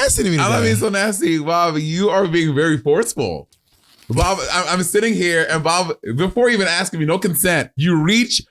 nasty to me today. I'm not being so nasty, Bob. You are being very forceful. Bob, I'm sitting here, and Bob, before even asking me, no consent, you reach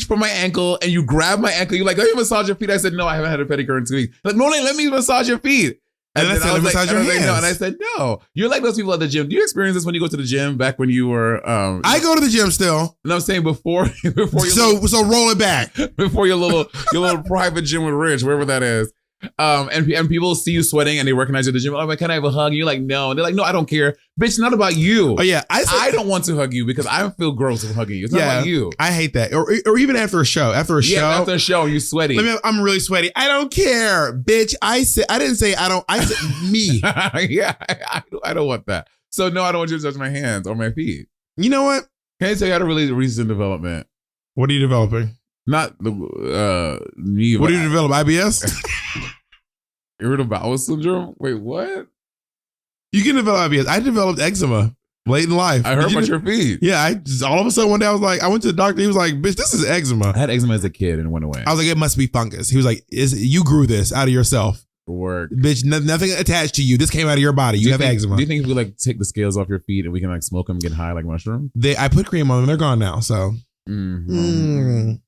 for my ankle and you grab my ankle. You're like, let me massage your feet. I said, no, I haven't had a pedicure in 2 weeks. Like, no, let me massage your feet. And I said, let me massage your hands. No. And I said, no. You're like those people at the gym. Do you experience this when you go to the gym back when you were... I go to the gym still. No, I'm saying before you so roll it back. Before your little private gym with Rich, wherever that is. And people see you sweating and they recognize you at the gym. Oh, like, can I have a hug? And you're like, no. And they're like, no, I don't care. Bitch, it's not about you. Oh, yeah. I don't want to hug you because I feel gross of hugging you. It's not about you. I hate that. Or even after a show. After a show, you're sweaty. I'm really sweaty. I don't care, bitch. I didn't say I don't. I said me. Yeah, I don't want that. So, no, I don't want you to touch my hands or my feet. You know what? Can I tell you I had a really recent development? What are you developing? Not me. What do you develop? IBS? Irritable bowel syndrome? Wait, what? You can develop IBS. I developed eczema late in life. I heard about your feet. Yeah, all of a sudden one day I was like, I went to the doctor. He was like, bitch, this is eczema. I had eczema as a kid and it went away. I was like, it must be fungus. He was like, you grew this out of yourself. Work. Bitch, nothing attached to you. This came out of your body. You have eczema. Do you think if we like take the scales off your feet and we can like smoke them and get high like mushroom? I put cream on them. They're gone now. So I'm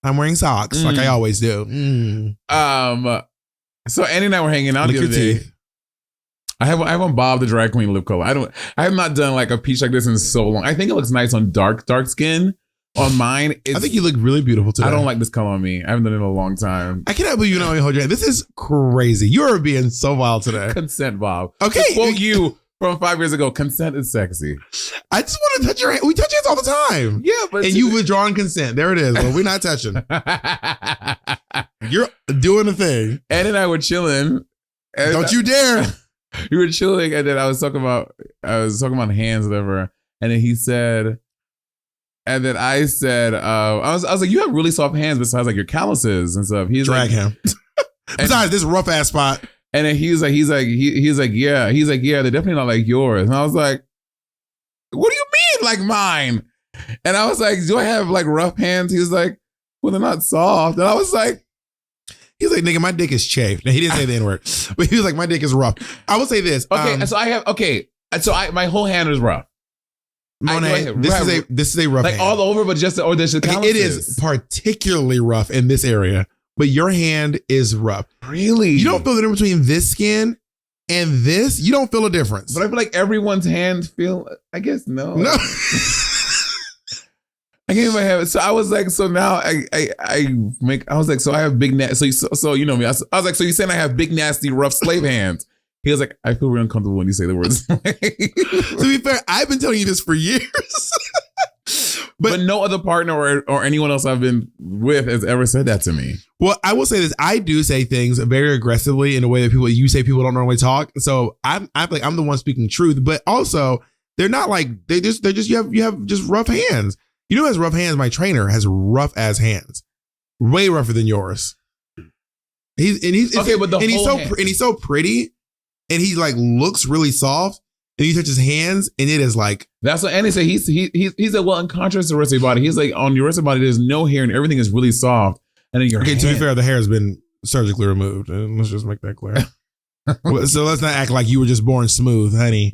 wearing socks like I always do. So Andy and I were hanging out the other day. I haven't Bob the drag queen lip color. I have not done like a peach like this in so long. I think it looks nice on dark skin. On mine, I think you look really beautiful today. I don't like this color on me. I haven't done it in a long time. I cannot believe you don't let me hold your hand. This is crazy. You are being so wild today. Consent, Bob. Okay. To quote you from 5 years ago, consent is sexy. I just want to touch your hand. We touch hands all the time. Yeah, but... And you withdrawn consent. There it is. Well, we're not touching. You're doing the thing. Ed and I were chilling. Don't you dare. We were chilling, and then I was talking about hands, whatever. And then he said... And then I said, I was like, you have really soft hands besides like your calluses and stuff. He's drag him. Besides this rough ass spot. And then he's like, yeah, they're definitely not like yours. And I was like, what do you mean like mine? And I was like, do I have like rough hands? He was like, well, they're not soft. And I was like, he's like, nigga, my dick is chafed. Now, he didn't say the N-word, but he was like, my dick is rough. I will say this. My whole hand is rough. Monet, this is a rough like hand. all over, but just or there's the calluses. It is particularly rough in this area, but your hand is rough. Really? You don't feel the difference between this skin and this. You don't feel a difference. But I feel like everyone's hands feel. I guess no. I can't even have it. So I was like, so now I was like, so I have big nasty. So you know me. I was like, so you're saying I have big nasty rough slave hands? He was like, I feel really uncomfortable when you say the words. To be fair, I've been telling you this for years. but no other partner or anyone else I've been with has ever said that to me. Well, I will say this. I do say things very aggressively in a way that people don't normally talk. So I'm the one speaking truth, but also they're not like, they're just, you have just rough hands. You know who has rough hands? My trainer has rough ass hands. Way rougher than yours. He's so pretty. And he like looks really soft, and you touch his hands, and it is like that's what Andy said. He's like, well, in contrast to the rest of your body, he's like on your rest of your body, there's no hair, and everything is really soft. And then your to be fair, the hair has been surgically removed. And let's just make that clear. So let's not act like you were just born smooth, honey.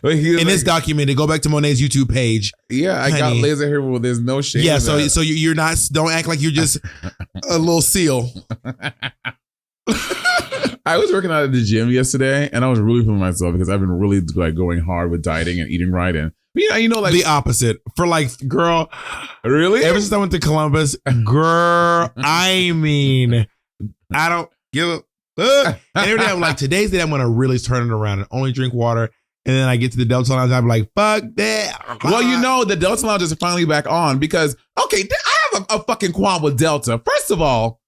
But in this document, go back to Monet's YouTube page. Yeah, I got laser hair. Well, there's no shade. Yeah, so you're not. Don't act like you're just a little seal. I was working out at the gym yesterday, and I was really feeling myself because I've been really like going hard with dieting and eating right. And you know, like the opposite for like, girl, really. Ever since I went to Columbus, girl, I mean, I don't give a fuck. And every day I'm like, today's the day I'm gonna really turn it around and only drink water. And then I get to the Delta Lounge, I'm like, fuck that. Well, you know, the Delta Lounge is finally back on because I have a fucking qualm with Delta. First of all,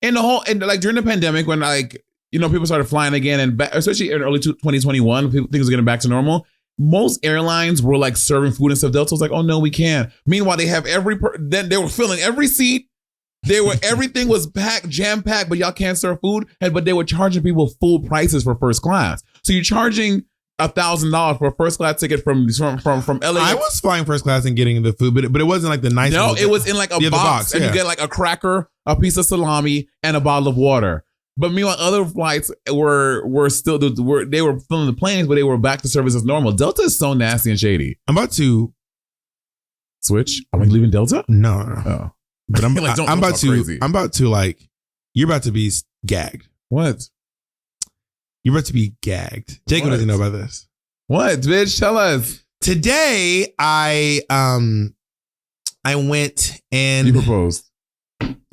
during the pandemic when like, you know, people started flying again, and especially in early 2021, things were getting back to normal. Most airlines were like serving food and stuff. Delta was like, oh no, we can't. Meanwhile, they have then they were filling every seat. Everything was packed, jam packed, but y'all can't serve food. But they were charging people full prices for first class. So you're charging $1,000 for a first class ticket from LA. I was flying first class and getting the food, but it wasn't like the nice. No, it was in like a box, and you get like a cracker, a piece of salami, and a bottle of water. But meanwhile, other flights were still they were filling the planes, but they were back to service as normal. Delta is so nasty and shady. I'm about to switch. Are we leaving Delta? No. Oh, But I'm Like, don't I'm about talk to crazy. I'm about to like you're about to be gagged. What? You're about to be gagged. Jacob What? doesn't know about this. What, bitch? Tell us. Today I went You and proposed.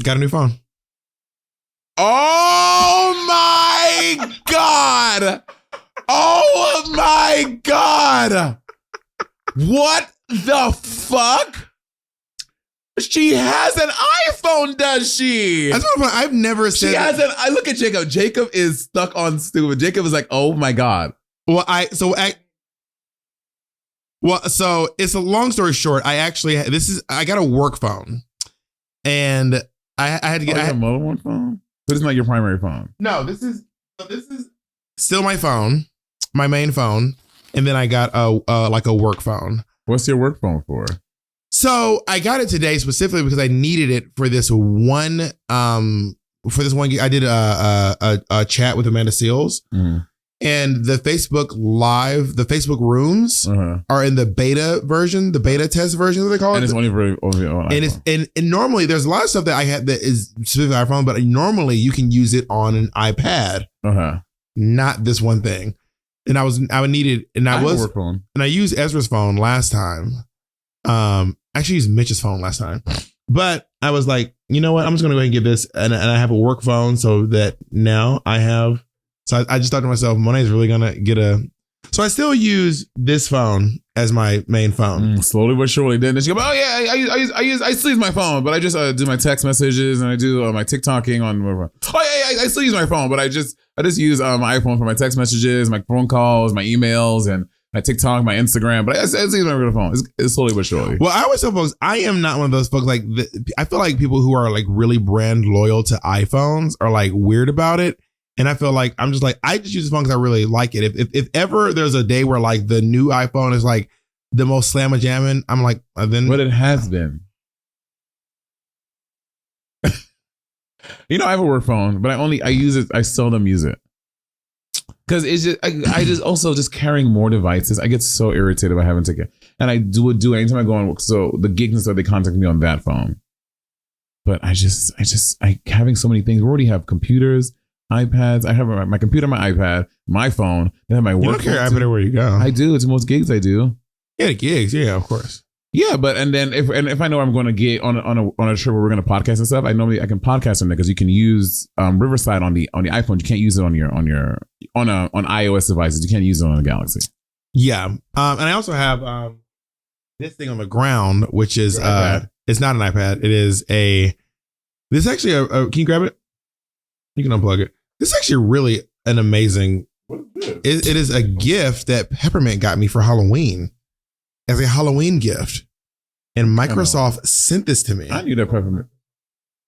got a new phone. Oh my God. Oh my God. What the fuck? She has an iPhone, does she? That's what I've never She said. has an. I look at Jacob. Jacob is stuck on stupid. Jacob is like, oh my God. Well, so it's a long story short. I got a work phone, and I had to get. Oh, you have more than one phone? But it's not your primary phone. No, this is still my phone, my main phone, and then I got a work phone. What's your work phone for? So I got it today specifically because I needed it for this one. Gig. I did a chat with Amanda Seals, and the Facebook rooms are in the beta version, the beta test version that they call it. And it's only for and normally there's a lot of stuff that I had that is specific iPhone, but normally you can use it on an iPad. Not this one thing. And I needed, and I was, work phone. and I used Ezra's phone last time. Actually used Mitch's phone last time, but I was like, you know what? I'm just going to go ahead and get this. And I have a work phone so that now I have, so I just thought to myself, Monet's really going to get so I still use this phone as my main phone. Slowly but surely. Then she go, oh yeah, I still use my phone, but I just do my text messages and I do my TikToking on whatever. Oh yeah, I still use my phone, but I just use my iPhone for my text messages, my phone calls, my emails, and my TikTok, my Instagram, but I still use my regular phone. It's slowly but surely. Well, I always tell folks, I am not one of those folks. Like, I feel like people who are like really brand loyal to iPhones are like weird about it. And I feel like I just use the phone because I really like it. If ever there's a day where like the new iPhone is like the most slamma jamming, I'm like, then. But it has been. I have a work phone, but I use it. I seldom use it. Because it's just, I just also just carrying more devices. I get so irritated by having to get, and I do anytime I go on work. So the gigs and stuff, they contact me on that phone. But I having so many things. We already have computers, iPads. I have my computer, my iPad, my phone. Then I have my work. You don't carry iPad everywhere you go. I do. It's most gigs I do. Yeah, the gigs. Yeah, of course. Yeah, but and then if I know I'm going to get on a trip where we're going to podcast and stuff, I can podcast on there because you can use Riverside on the iPhone. You can't use it on iOS devices. You can't use it on the Galaxy. Yeah, and I also have this thing on the ground, which is it's not an iPad. It is this is actually a can you grab it? You can unplug it. This is actually really an amazing. What is this? It is a gift that Peppermint got me for Halloween. As a Halloween gift, and Microsoft sent this to me. I knew that Peppermint.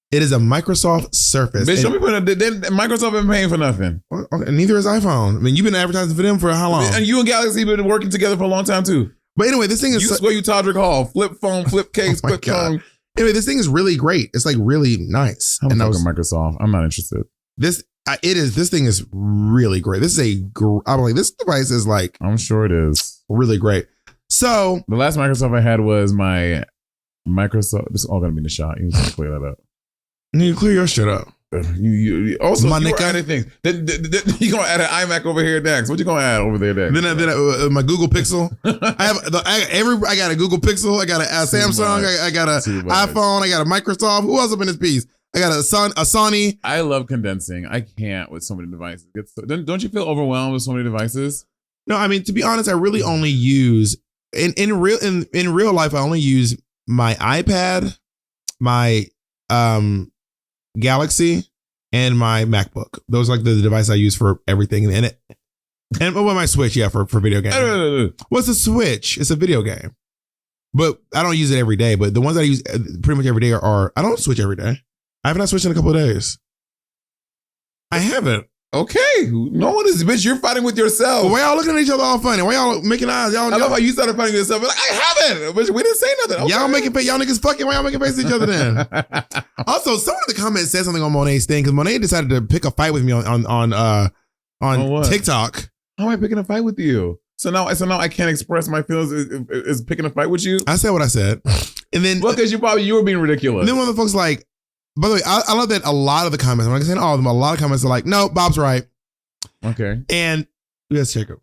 It is a Microsoft Surface. Bitch, don't be putting Microsoft been paying for nothing. And neither is iPhone. I mean, you've been advertising for them for how long? And you and Galaxy been working together for a long time too. But anyway, this thing is. You swear you Todrick Hall, flip phone, flip case, Oh my flip God. phone. Anyway, this thing is really great. It's like really nice. I'm talking Microsoft. I'm not interested. This thing is really great. This is I'm like, this device is like. I'm sure it is really great. So the last Microsoft I had was my Microsoft. This is all gonna be in the shot. You need to clear that up. You need to clear your shit up. You also My you nigga. were adding things. Then you gonna add an iMac over here next. What you gonna add over there next? Then my Google Pixel. I got a Google Pixel. I got a Samsung. I got a iPhone. I got a Microsoft. Who else up in this piece? I got a Sony. I love condensing. I can't with so many devices. Don't you feel overwhelmed with so many devices? No, I mean, to be honest, I really only use in real life. I only use my iPad, my Galaxy, and my MacBook. Those are like the device I use for everything. And my Switch, yeah, for video games. What's a Switch? It's a video game, but I don't use it every day. But the ones I use pretty much every day I don't switch every day. I have not switched in a couple of days. I haven't. Okay, no one is, bitch. You're fighting with yourself. Why y'all looking at each other all funny? Why y'all making eyes? I love how you started fighting with yourself. Like, I haven't, bitch. We didn't say nothing. Okay. Y'all making y'all niggas fucking. Why y'all making faces at each other then? Also, someone in the comments said something on Monet's thing because Monet decided to pick a fight with me on TikTok. How am I picking a fight with you? So now I can't express my feelings. Is picking a fight with you? I said what I said, and then well, because you were being ridiculous. And then one of the folks like, by the way, I love that a lot of the comments. I'm not saying all of them. A lot of comments are like, no, Bob's right. Okay. And yes, Jacob.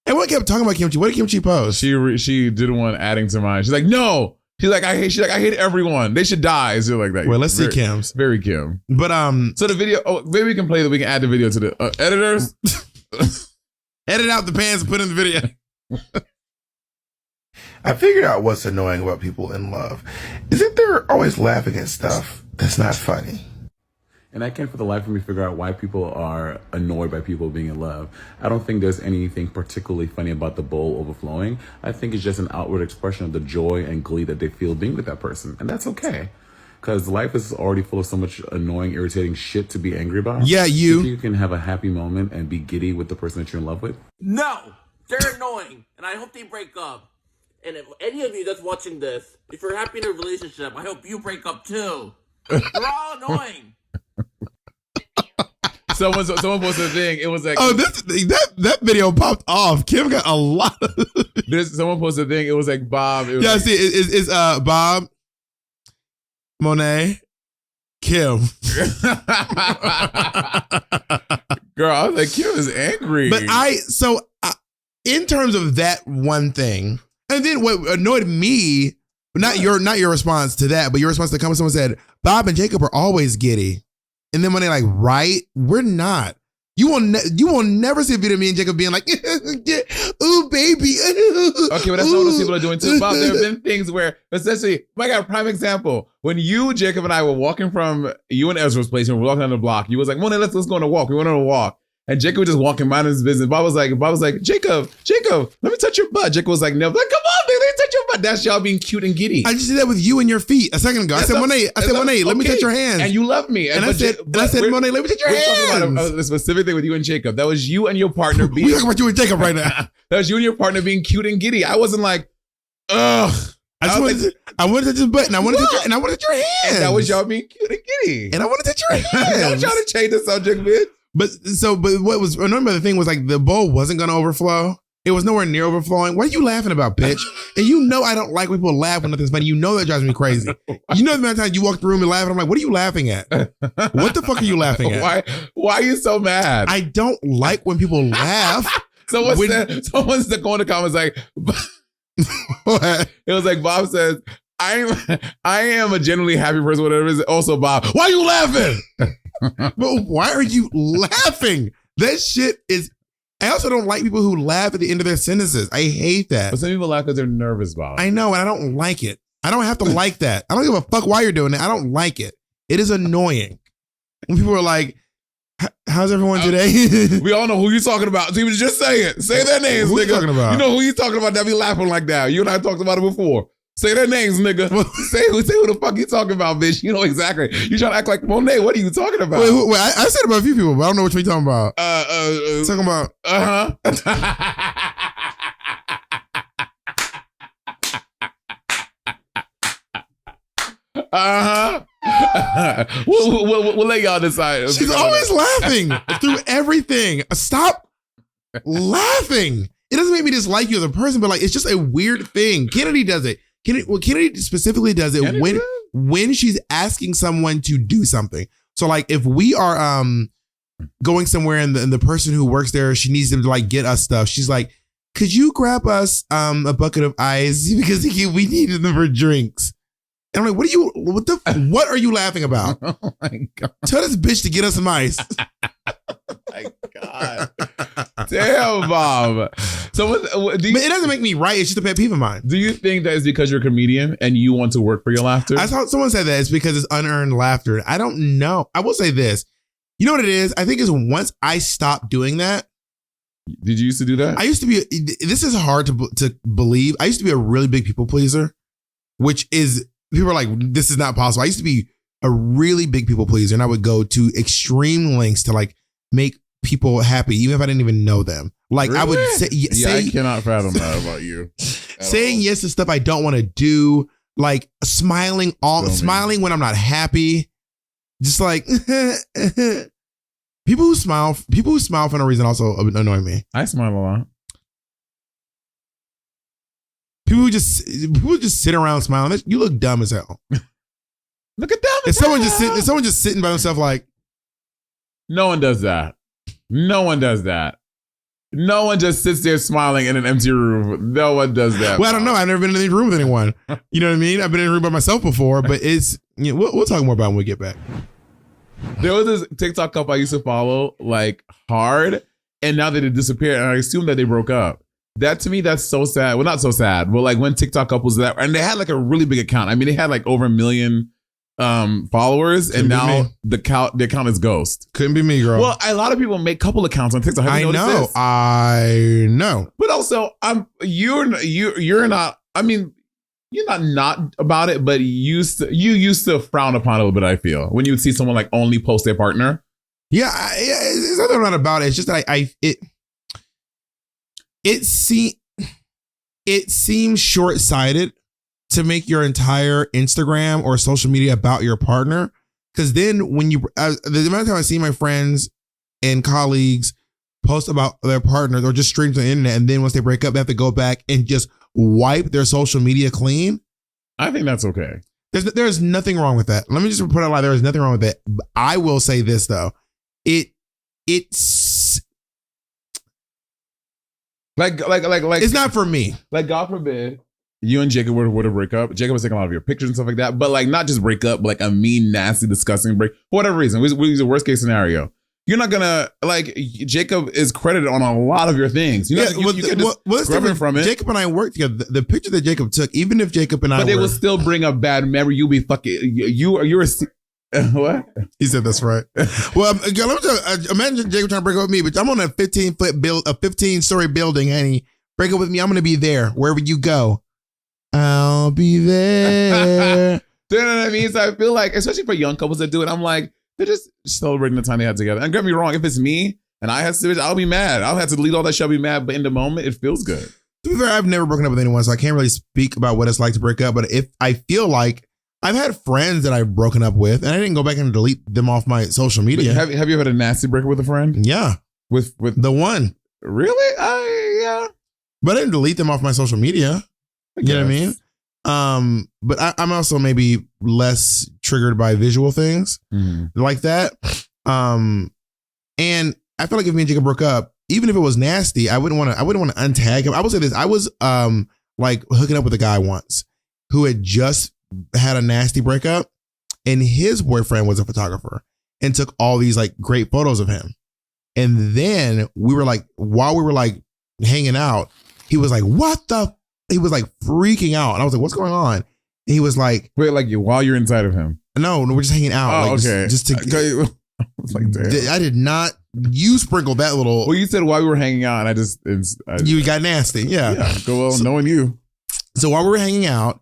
Everyone kept talking about Kimchi. What did Kimchi post? She did one adding to mine. She's like, no. She's like, I hate everyone. They should die. So like that. Well, let's see Kim's. Very Kim. But so the video. Oh, maybe we can play that. We can add the video to the editors. Edit out the pants and put in the video. I figured out what's annoying about people in love. Isn't they're always laughing at stuff that's not funny? And I can't for the life of me figure out why people are annoyed by people being in love. I don't think there's anything particularly funny about the bowl overflowing. I think it's just an outward expression of the joy and glee that they feel being with that person. And that's okay. Because life is already full of so much annoying, irritating shit to be angry about. Yeah, you. If you can have a happy moment and be giddy with the person that you're in love with. No! They're annoying. And I hope they break up. And if any of you that's watching this, if you're happy in a relationship, I hope you break up too. They're all annoying. Someone posted a thing. It was like, oh, that video popped off. Kim got a lot of someone posted a thing. It was like Bob. It was yeah, like, see, it's Bob, Monet, Kim. Girl, I was like, Kim is angry. But in terms of that one thing, and then what annoyed me, not your response to that, but your response to the comment, someone said, Bob and Jacob are always giddy. And then when they like, right, we're not. You will never see a video of me and Jacob being like, ooh, baby. Okay, but that's what those people are doing too. Bob, there have been things where, especially, my God, prime example, when you, Jacob, and I were walking from you and Ezra's place and we were walking down the block, you was like, Mona, let's go on a walk. We went on a walk. And Jacob was just walking, minding his business. Bob was like, Jacob, let me touch your butt. Jacob was like, no, like, come on, baby, let me touch your butt. That's y'all being cute and giddy. I just did that with you and your feet a second ago. I said, Monet, let me touch your hands. And you love me. And I said, Monet, let me touch your hands. We're talking about a specific thing with you and Jacob. That was you and your partner being. We're talking about you and Jacob right now. That was you and your partner being cute and giddy. I wasn't like, ugh. I wanted to touch his butt and I wanted to touch your hands. And that was y'all being cute and giddy. And I wanted to touch your hands. Don't try to change the subject, bitch. But what was annoying about the thing was like the bowl wasn't gonna overflow. It was nowhere near overflowing. What are you laughing about, bitch? And you know I don't like when people laugh when nothing's funny. You know that drives me crazy. You know the amount of times you walk the room and laugh and I'm like, what are you laughing at? What the fuck are you laughing at? Why are you so mad? I don't like when people laugh. Someone's going in the comments like, what? It was like Bob says, I am a genuinely happy person, whatever it is. Also, Bob, why are you laughing? But why are you laughing? That shit is. I also don't like people who laugh at the end of their sentences. I hate that. But some people laugh because they're nervous, Bob. I know, and I don't like it. I don't have to like that. I don't give a fuck why you're doing it. I don't like it. It is annoying when people are like, "How's everyone today?" We all know who you're talking about. So just say it. Say their names, who nigga. You talking about? You know who you talking about that be laughing like that. You and I talked about it before. Say their names, nigga. say who the fuck you talking about, bitch. You know exactly. You trying to act like Monet. What are you talking about? Wait, I said about a few people, but I don't know which one you're talking about. Talking about. We'll let y'all decide. She's always laughing through everything. Stop laughing. It doesn't make me dislike you as a person, but like it's just a weird thing. Kennedy does it. Kennedy specifically does it when she's asking someone to do something. So like if we are going somewhere and the person who works there, she needs them to like get us stuff. She's like, could you grab us a bucket of ice because we needed them for drinks. And I'm like, what are you laughing about? Oh my God. Tell this bitch to get us some ice. Oh my God. Damn, Bob. So but it doesn't make me right. It's just a pet peeve of mine. Do you think that is because you're a comedian and you want to work for your laughter? I saw someone said that it's because it's unearned laughter. I don't know. I will say this. You know what it is? I think is once I stopped doing that. Did you used to do that? I used to be, this is hard to believe. I used to be a really big people pleaser, which is, people are like, this is not possible. I used to be a really big people pleaser, and I would go to extreme lengths to like make people happy, even if I didn't even know them. Like I would Really? say, I cannot fathom that about you. saying yes to stuff I don't want to do, like smiling when I'm not happy, just like people who smile for no reason also annoy me. I smile a lot. People who just sit around smiling, you look dumb as hell. Look at them. If someone just sitting by themselves like, No one does that. No one does that. No one just sits there smiling in an empty room. No one does that. well, I don't know. I've never been in any room with anyone. You know what I mean? I've been in a room by myself before, but it's, you know, we'll talk more about it when we get back. There was this TikTok couple I used to follow like hard, and now that it disappeared, and I assume that they broke up. That to me, that's so sad. Well, not so sad, but like when TikTok couples that, and they had like a really big account. I mean, they had like over 1 million followers, Couldn't and be now me. the account is ghost. Couldn't be me, girl. Well, a lot of people make couple accounts on TikTok. Have I you noticed know. this? I know. But also, you're not. I mean, you're not about it, but you used to frown upon it a little bit. I feel when you would see someone like only post their partner. Yeah, it's nothing not about it. It's just that it seems short-sighted to make your entire Instagram or social media about your partner. Because then when the amount of time I see my friends and colleagues post about their partners or just stream to the internet, and then once they break up, they have to go back and just wipe their social media clean. I think that's okay. There's nothing wrong with that. Let me just put it out there. There's nothing wrong with that. I will say this though. It's it's not for me. Like, God forbid you and Jacob were to break up. Jacob was taking a lot of your pictures and stuff like that. But like, not just break up, but like a mean, nasty, disgusting break. For whatever reason, we use the worst case scenario. You're not gonna like. Jacob is credited on a lot of your things. You know, you can just grab him from it. Jacob and I worked together. The picture that Jacob took, even if Jacob and I, but they will still bring up bad memory. You'll be fucking. You're a what? He said that's right. Well, girl, let me tell you, imagine Jacob trying to break up with me, but I'm on a 15-story building, honey. Break up with me. I'm gonna be there wherever you go. I'll be there. You know what I mean? So I feel like, especially for young couples that do it, I'm like, they're just celebrating the time they had together. And get me wrong, if it's me and I had to, I'll be mad. I'll have to delete all that shit. I'll be mad. But in the moment, it feels good. To be fair, I've never broken up with anyone, so I can't really speak about what it's like to break up. But if I feel like I've had friends that I've broken up with, and I didn't go back and delete them off my social media. Have you ever had a nasty breakup with a friend? Yeah, with the one. Really? Yeah. But I didn't delete them off my social media. You know what I mean? But I'm also maybe less triggered by visual things like that. And I feel like if me and Jacob broke up, even if it was nasty, I wouldn't want to untag him. I would say this. I was like hooking up with a guy once who had just had a nasty breakup, and his boyfriend was a photographer and took all these like great photos of him. And then while we were like hanging out, he was like, he was like freaking out. And I was like, what's going on? And he was like, wait, like while you're inside of him? No, we're just hanging out. Oh, like, okay. Just to, I was like, damn. I did not, you sprinkled that little. Well, you said while we were hanging out, and you got nasty. Yeah. Go on, knowing you. So while we were hanging out,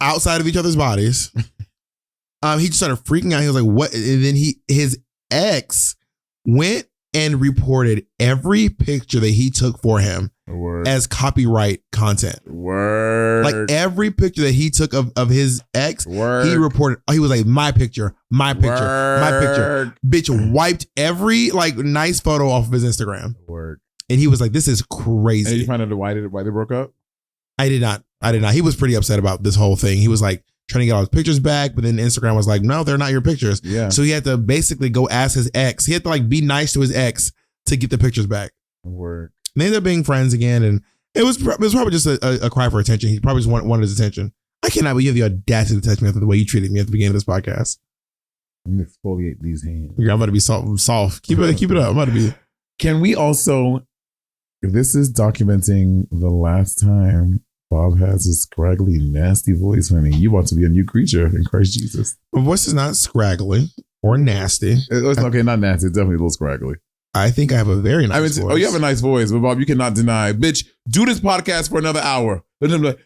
outside of each other's bodies, he just started freaking out. He was like, what? And then his ex went and reported every picture that he took for him as copyright content. Like every picture that he took of his ex, he reported. He was like, my picture. Bitch wiped every like nice photo off of his Instagram. And he was like, this is crazy. And did you find out why they broke up? I did not. He was pretty upset about this whole thing. He was like trying to get all his pictures back, but then Instagram was like, no, they're not your pictures. Yeah. So he had to basically go ask his ex. He had to like be nice to his ex to get the pictures back. And they ended up being friends again, and it was probably just a cry for attention. He probably just wanted his attention. I cannot believe you have the audacity to touch me after the way you treated me at the beginning of this podcast. I'm gonna exfoliate these hands. Yeah, I'm about to be soft. Keep it up. I'm about to be. Can we also? This is documenting the last time Bob has a scraggly, nasty voice, honey. You want to be a new creature in Christ Jesus. My voice is not scraggly or nasty. It's okay, not nasty. It's definitely a little scraggly. I think I have a very nice voice. Oh, you have a nice voice, but Bob, you cannot deny. Bitch, do this podcast for another hour. And then like,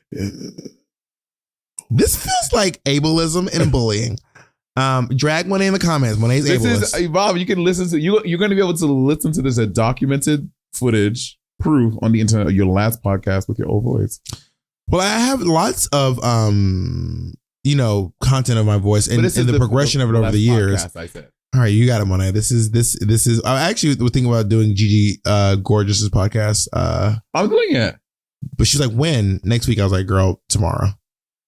This feels like ableism and bullying. Drag Monet in the comments. Monet's This ableist. is Bob. You can listen to you're going to be able to listen to this documented footage proof on the internet. Your last podcast with your old voice. Well, I have lots of content of my voice and the progression of it over the years. Podcast, I said. All right, you got it, Monet. This is. I actually was thinking about doing Gigi Gorgeous's podcast. I'm doing it. But she's like, when? Next week. I was like, girl, tomorrow,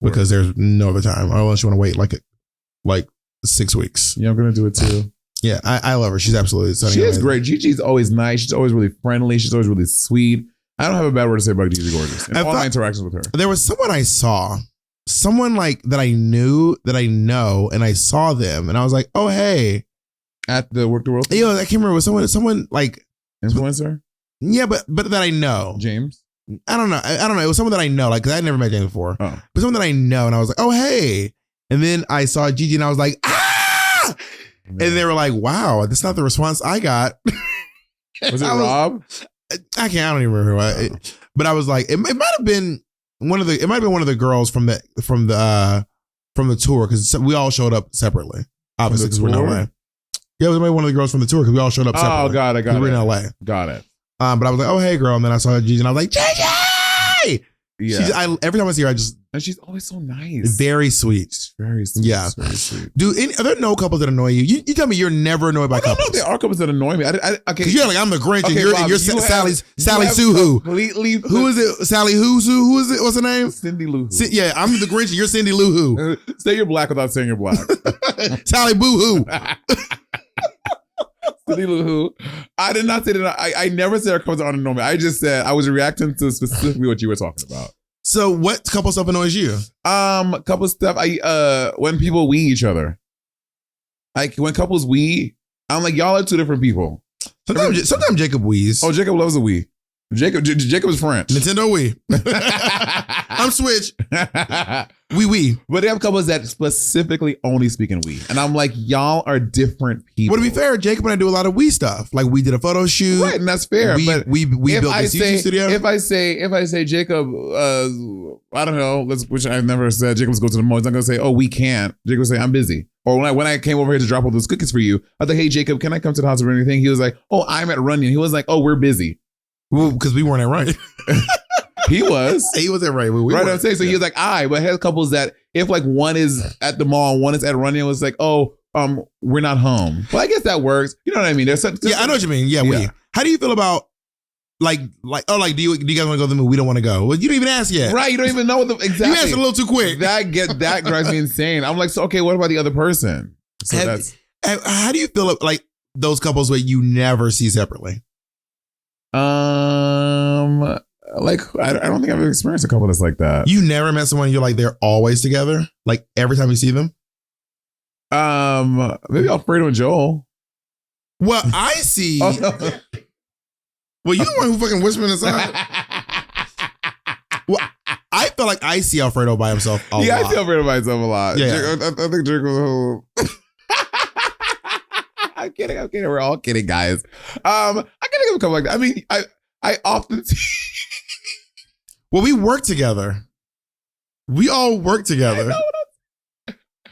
because there's no other time. Unless you want to wait like 6 weeks. Yeah, I'm gonna do it too. Yeah, I love her. She's absolutely stunning. She is amazing. great. Gigi's always nice. She's always really friendly. She's always really sweet. I don't have a bad word to say about Gigi Gorgeous in all my interactions with her. There was someone I saw, someone like that I knew that I know, and I saw them, and I was like, oh hey, At the Work the World yo, I can't remember. It was someone like influencer yeah, but that I know. James. I don't know. It was someone that I know, like, 'cause I never met James before. Oh, But someone that I know, and I was like, oh hey, and then I saw Gigi, and I was like, ah, and they were like, wow, that's not the response I got. Was it Rob? I don't even remember who but I was like, it might have been one of the girls from the tour, because we all showed up separately. Obviously, because we're in tour? LA. Yeah, it was maybe one of the girls from the tour, because we all showed up separately. Oh, got it. 'Cause we're in LA. Got it. But I was like, oh hey girl, and then I saw Gigi, and I was like, Gigi! Yeah. Every time I see her, I just And she's always so nice. very sweet. Very sweet. Yeah. Very sweet. Dude, are there no couples that annoy you? You tell me you're never annoyed by I don't know couples. if there are couples that annoy me. Okay. Because you're like, I'm the Grinch, Okay, and Bob, you're you Sally have Sue Who. completely Who is it? Sally Who is it? What's her name? Cindy Lou. Yeah, I'm the Grinch, and you're Cindy Lou Who. Say you're black without saying you're black. Sally Boo Hoo. Cindy Lou Who. I did not say that. I never said our couples are annoy me. I just said I was reacting to specifically what you were talking about. So what couple stuff annoys you? Couple stuff. When people we each other. Like when couples we, I'm like, y'all are two different people. Sometimes Jacob wheeze. Oh, Jacob loves a we. Jacob is French. Nintendo Wii. I'm Switch. We. But they have couples that specifically only speak in we. And I'm like, y'all are different people. Well, to be fair, Jacob and I do a lot of we stuff. Like we did a photo shoot. Right, and that's fair. We if built I this say, YouTube studio. If I say Jacob, I don't know, which I've never said, Jacob's go to the mall. He's not gonna say, oh, we can't. Jacob will say, I'm busy. Or when I came over here to drop all those cookies for you, I was like, hey Jacob, can I come to the house or anything? He was like, oh, I'm at Runyon. He was like, oh, we're busy. Well, because we weren't at right. He was. He wasn't right. We Right, weren't. I'm saying. So he was like, but I had couples that if like one is at the mall and one is at Runyon, it was like, oh, we're not home. Well, I guess that works. You know what I mean? There's Yeah, I know what you mean. Yeah, Yeah. we. How do you feel about do you guys want to go to the movie? We don't want to go. Well, you didn't even ask yet. Right, you don't even know what exactly. You answered a little too quick. That drives me insane. I'm like, so okay, what about the other person? So How do you feel like those couples where you never see separately? like I don't think I've experienced a couple that's like that. You never met someone you're like they're always together, like every time you see them. Maybe Alfredo and Joel. Well, I see. Oh, no. Well, you're the one who fucking whispered inside. Well, I feel like I see Alfredo by himself a lot. Yeah, I see Alfredo by himself a lot. Yeah. I think Jake was a whole. I'm kidding. We're all kidding, guys. I can think of a couple like that. I mean, I often see. Well, we work together. We all work together.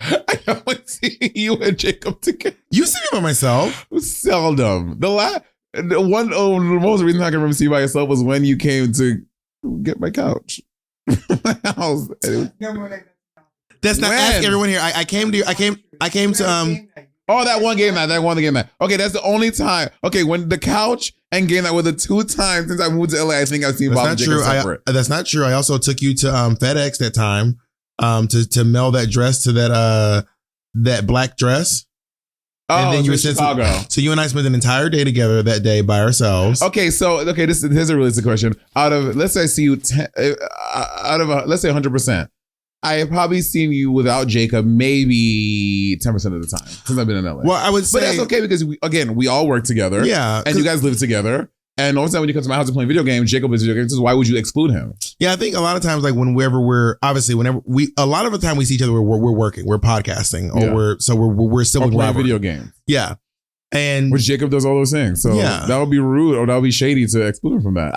I don't see you and Jacob together. You see me by myself. Seldom. The most reason I can remember seeing you by yourself was when you came to get my couch. My house. That's not When? ask everyone here. I came to Oh, that one game night. Okay, that's the only time. Okay, when the couch and game night were the 2 times since I moved to LA, I think I've seen That's Bob not and Jacob true. separate. That's not true. I also took you to FedEx that time to mail that dress to that black dress. Oh, then you to were sent Chicago. So you and I spent an entire day together that day by ourselves. Okay, here's a realistic question. Out of let's say I see you let's say 100%, I have probably seen you without Jacob maybe 10% of the time since I've been in LA. Well, I would say, but that's okay because we all work together. Yeah, and you guys live together. And all the time when you come to my house and playing video games, Jacob is video games. So why would you exclude him? Yeah, I think a lot of times, like a lot of the time we see each other, we're working, we're podcasting, or Yeah. we're still Or playing Robert. video games. Yeah, and Which Jacob does all those things. So Yeah. that would be rude or that would be shady to exclude him from that.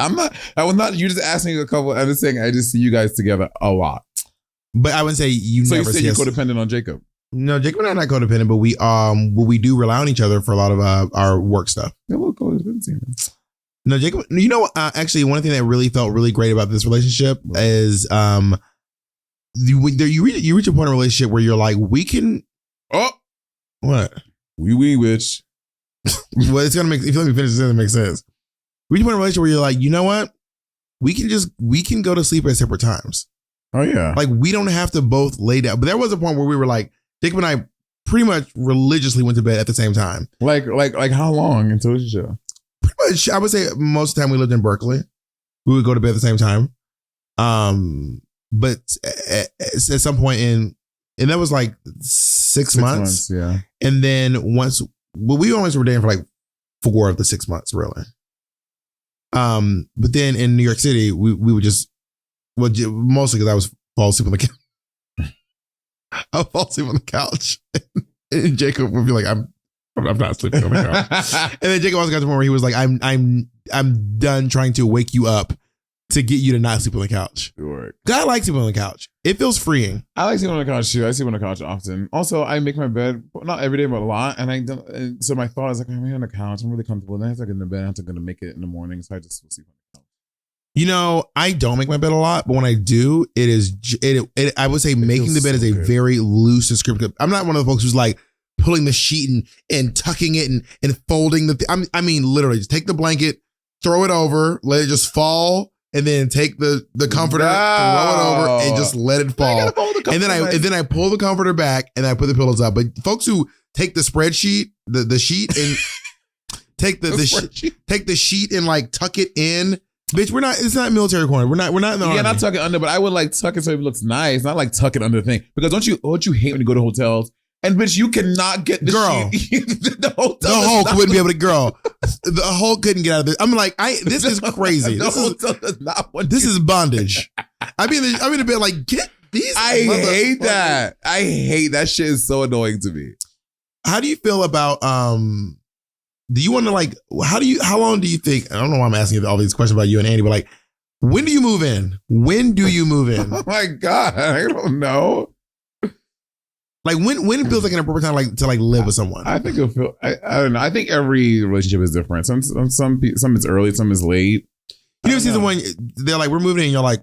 I was not, you just asking a couple, I'm just saying, I just see you guys together a lot. But I wouldn't say you So you never said see you're us. codependent on Jacob. No, Jacob and I are not codependent, but we do rely on each other for a lot of our work stuff. Yeah, a little codependency. No, Jacob. You know, actually, one thing that really felt really great about this relationship is you reach a point in a relationship where you're like, we can. Oh, What? we bitch. Well, it's gonna make. If you let me finish, it's gonna make sense. Reach a point in a relationship where you're like, you know what? We can go to sleep at separate times. Oh yeah. Like we don't have to both lay down. But there was a point where we were like, Jacob and I pretty much religiously went to bed at the same time. Like how long until the show? Pretty much, I would say most of the time we lived in Berkeley, we would go to bed at the same time. But at some point and that was like 6 months. Yeah. And then we always were dating for like 4 of the 6 months, really. But then in New York City, we would just, mostly because I was fall asleep on the couch. I would fall asleep on the couch, and Jacob would be like, "I'm not sleeping on the couch." And then Jacob also got to the point where he was like, "I'm done trying to wake you up to get you to not sleep on the couch." Sure. I like sleeping on the couch. It feels freeing. I like sleeping on the couch too. I sleep on the couch often. Also, I make my bed not every day, but a lot. And I don't. And so my thought is like, I'm here on the couch. I'm really comfortable. Then I have to get in the bed. I have to go to make it in the morning. So I just sleep on the couch. You know, I don't make my bed a lot, but when I do, I would say making the bed is a very loose and scripted. I'm not one of the folks who's like pulling the sheet and tucking it and folding I mean, literally, just take the blanket, throw it over, let it just fall, and then take the comforter, throw it over, and just let it fall. And then I pull the comforter back and I put the pillows up. But folks who take the spreadsheet, the sheet, and take take the sheet and like tuck it in. Bitch, it's not military corner. We're not in the army. Yeah, not tuck it under, but I would like tuck it so it looks nice. Not like tuck it under the thing. Because don't you hate when you go to hotels and bitch, you cannot get the sheet. The Hulk wouldn't be able to. The Hulk couldn't get out of this. I'm like, this is crazy. This is bondage. I'm in the bed like, get these. I hate that. I hate that shit. Is so annoying to me. How do you feel about do you want to like, how long do you think, I don't know why I'm asking you all these questions about you and Andy, but like, when do you move in? When do you move in? Oh my God, I don't know. Like when it feels like an appropriate time like to like live with someone? I think it'll feel, I don't know. I think every relationship is different. Some is early, some is late. You ever see someone, they're like, we're moving in, and you're like,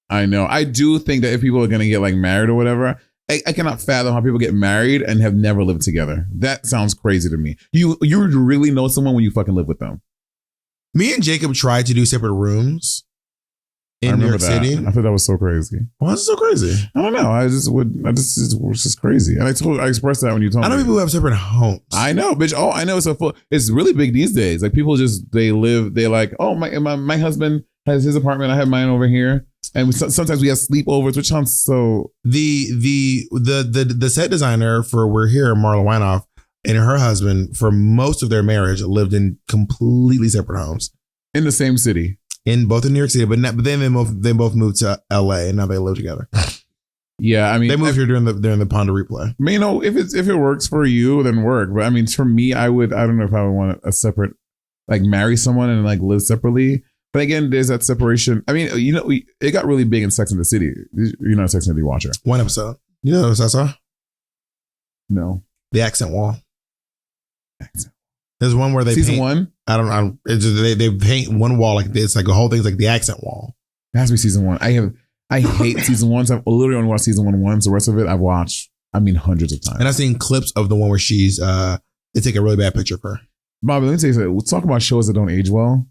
I know. I do think that if people are going to get like married or whatever, I cannot fathom how people get married and have never lived together. That sounds crazy to me. You really know someone when you fucking live with them. Me and Jacob tried to do separate rooms in New York City. I thought that was so crazy. Why is it so crazy? I don't know. It was just crazy. And I expressed that when you told me. I know people who have separate homes. I know, bitch. Oh, I know. It's really big these days. Like people they're like, oh, my husband has his apartment. I have mine over here. And sometimes we have sleepovers, which sounds so. The set designer for We're Here, Marla Weinoff, and her husband, for most of their marriage, lived in completely separate homes in the same city, both in New York City. But then they both moved to L.A. and now they live together. Yeah, I mean, they moved here during the Ponder replay. I mean, you know, if it works for you, then work. But I mean, for me, I don't know if I would want a separate, like marry someone and like live separately. But again, there's that separation. I mean, you know, it got really big in Sex and the City. You're not a Sex and the City watcher. One episode. You know what I saw? No. The accent wall. There's one where they season paint, 1. I don't know. It's just, they paint one wall like this, like the whole thing's like the accent wall. It has to be season 1. I hate season 1. So I've literally only watched season 1 once. The rest of it I've watched, hundreds of times. And I've seen clips of the one where they take a really bad picture of her. Bobby, let me tell you something. We'll talk about shows that don't age well.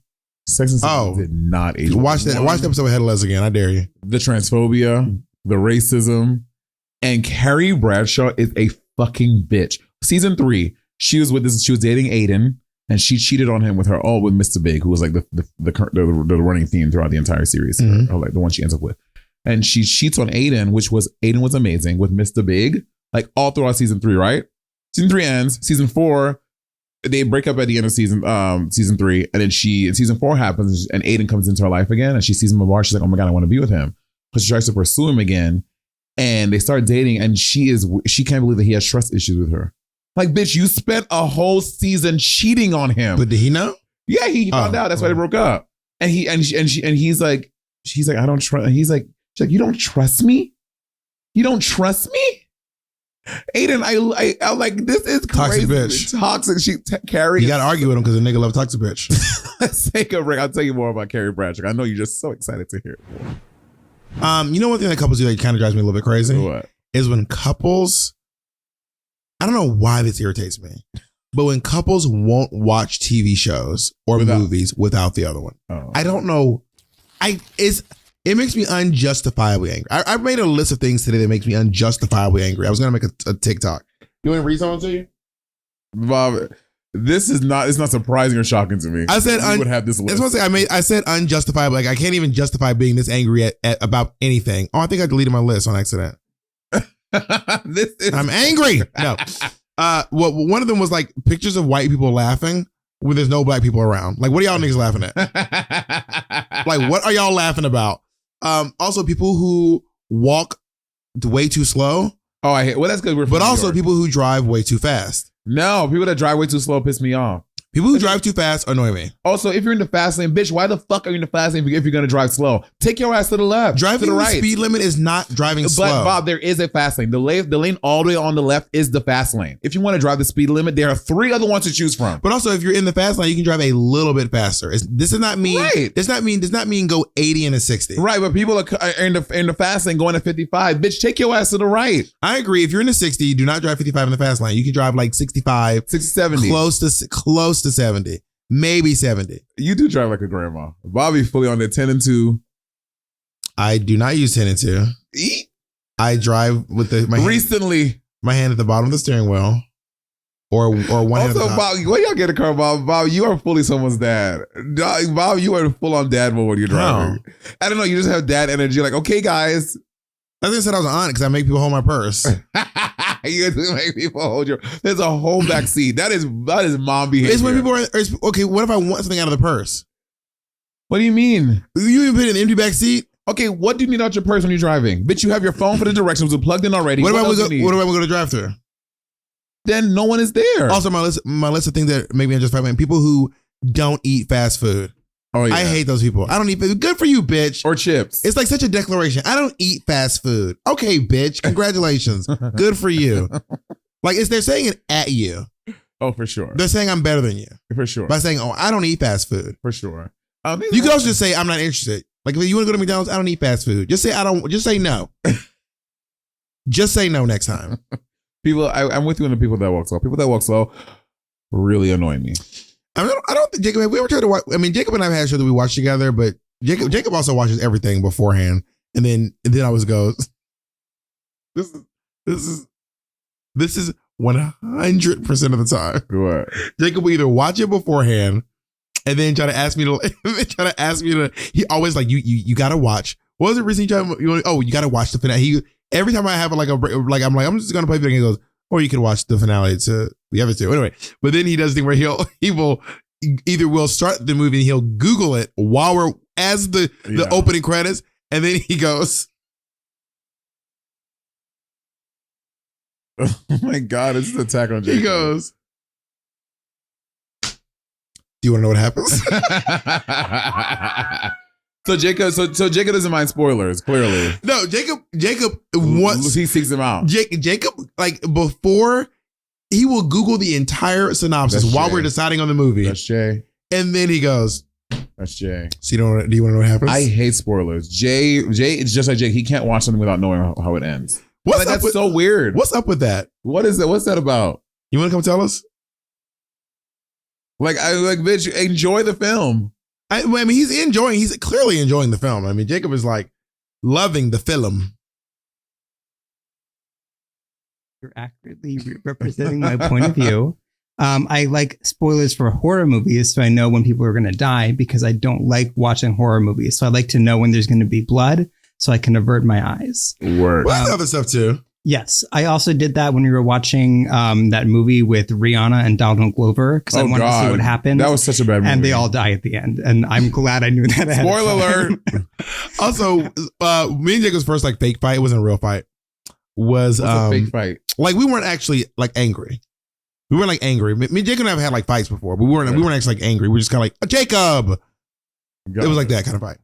Sex and the City did not age well. Watch the episode with Headless again. I dare you. The transphobia, the racism, and Carrie Bradshaw is a fucking bitch. Season 3, she was dating Aiden, and she cheated on him with Mr. Big, who was like the running theme throughout the entire series, or like the one she ends up with. And she cheats on Aiden, Aiden was amazing with Mr. Big, like all throughout season 3, right? Season 3 ends. Season 4, they break up at the end of season 3, and then season 4 happens, and Aiden comes into her life again, and she sees him in a bar. She's like, "Oh my God, I want to be with him." But she tries to pursue him again, and they start dating, and she can't believe that he has trust issues with her. Like, bitch, you spent a whole season cheating on him. But did he know? Yeah, he found out. That's why they broke up. And he's like, I don't trust. He's like, She's like, you don't trust me? You don't trust me? Aiden, I'm like, this is Toxic crazy. bitch. Toxic. Carrie. You got to argue with him because the nigga love toxic bitch. Let's take a break. I'll tell you more about Carrie Bradshaw. I know you're just so excited to hear it. You know one thing that couples do that kind of drives me a little bit crazy? What? Is when couples, I don't know why this irritates me, but when couples won't watch TV shows or movies without the other one. Oh. I don't know. It makes me unjustifiably angry. I made a list of things today that makes me unjustifiably angry. I was going to make a TikTok. You want to read something to you? Bob, it's not surprising or shocking to me. I said, you would have this list. That's what I said unjustifiably. Like, I can't even justify being this angry at about anything. Oh, I think I deleted my list on accident. I'm angry. No. Well, one of them was like pictures of white people laughing when there's no black people around. Like, what are y'all niggas laughing at? Like, what are y'all laughing about? Also, people who walk way too slow. Oh, I hate. Well, that's good. But also people who drive way too fast. No, people that drive way too slow piss me off. People who drive too fast annoy me. Also, if you're in the fast lane, bitch, why the fuck are you in the fast lane if you're going to drive slow? Take your ass to the left. Driving to the right. The speed limit is not driving slow. But Bob, there is a fast lane. The lane all the way on the left is the fast lane. If you want to drive the speed limit, there are 3 other ones to choose from. But also, if you're in the fast lane, you can drive a little bit faster. This does not mean. Right. Does not mean go 80 and a 60. Right, but people are in the fast lane going to 55. Bitch, take your ass to the right. I agree. If you're in the 60, do not drive 55 in the fast lane. You can drive like 65, 60, 70. close to 70. Maybe 70. You do drive like a grandma. Bobby fully on the 10 and 2. I do not use 10 and 2. Eat. I drive with my hand at the bottom of the steering wheel, or one hand at the Also, top. Bob, when y'all get a car, Bob, you are fully someone's dad. Bob, you are full on dad mode when you're driving. No. I don't know. You just have dad energy. Like, okay, guys. I think I said I was an aunt because I make people hold my purse. You have to make people hold your. There's a whole back seat. That is mom behavior. It's when people are okay. What if I want something out of the purse? What do you mean? You even put an empty back seat. Okay, what do you need out your purse when you're driving? Bitch, you have your phone for the directions. It's plugged in already. What if I else go you need? to drive through? Then no one is there. Also, my list of things that make me unjustified. People who don't eat fast food. Oh, yeah. I hate those people. I don't eat food. Good for you, bitch. Or chips. It's like such a declaration. I don't eat fast food. Okay, bitch. Congratulations. Good for you. Like, they're saying it at you. Oh, for sure. They're saying I'm better than you. For sure. By saying, oh, I don't eat fast food. For sure. You can also just say, I'm not interested. Like, if you want to go to McDonald's, I don't eat fast food. Just say, I don't. Just say no. Just say no next time. People, I'm with you on the people that walk slow. People that walk slow really annoy me. I don't think Jacob, have we ever tried to watch? I mean, Jacob and I have had a show that we watch together, but Jacob also watches everything beforehand. And then always goes, this is 100% of the time. What? Jacob will either watch it beforehand and then try to ask me to, he always like, you gotta watch. What was the reason you gotta watch the finale? Every time I have I'm I'm just gonna play video game, he goes, or you can watch the finale to the other two. Anyway, but then he does the thing where we'll start the movie and he'll Google it while we're as the opening credits, and then he goes, oh my God, it's an attack on Jacob. He goes, do you want to know what happens? So Jacob doesn't mind spoilers, clearly. No, Jacob wants, he seeks them out. Jacob, like, before, he will Google the entire synopsis while we're deciding on the movie. That's Jay. And then he goes, that's Jay. So do you want to know what happens? I hate spoilers. Jay is just like Jake. He can't watch something without knowing how it ends. That's so weird. What's up with that? What is it? What's that about? You want to come tell us? Bitch, enjoy the film. I mean, he's clearly enjoying the film. I mean, Jacob is like loving the film. You're accurately representing my point of view. I like spoilers for horror movies, so I know when people are going to die, because I don't like watching horror movies. So I like to know when there's going to be blood, so I can avert my eyes. Word. Well, other stuff too. Yes, I also did that when we were watching that movie with Rihanna and Donald Glover, because I wanted to see what happened. That was such a bad movie. And they all die at the end. And I'm glad I knew that. Spoiler alert. Also, me and Jacob's first like fake fight, it wasn't a real fight. Was a fake fight? Like, we weren't actually like angry. We weren't like angry. Me and Jacob and I have had like fights before, but we weren't actually like angry. We were just kind of like, Jacob. It was like that kind of fight.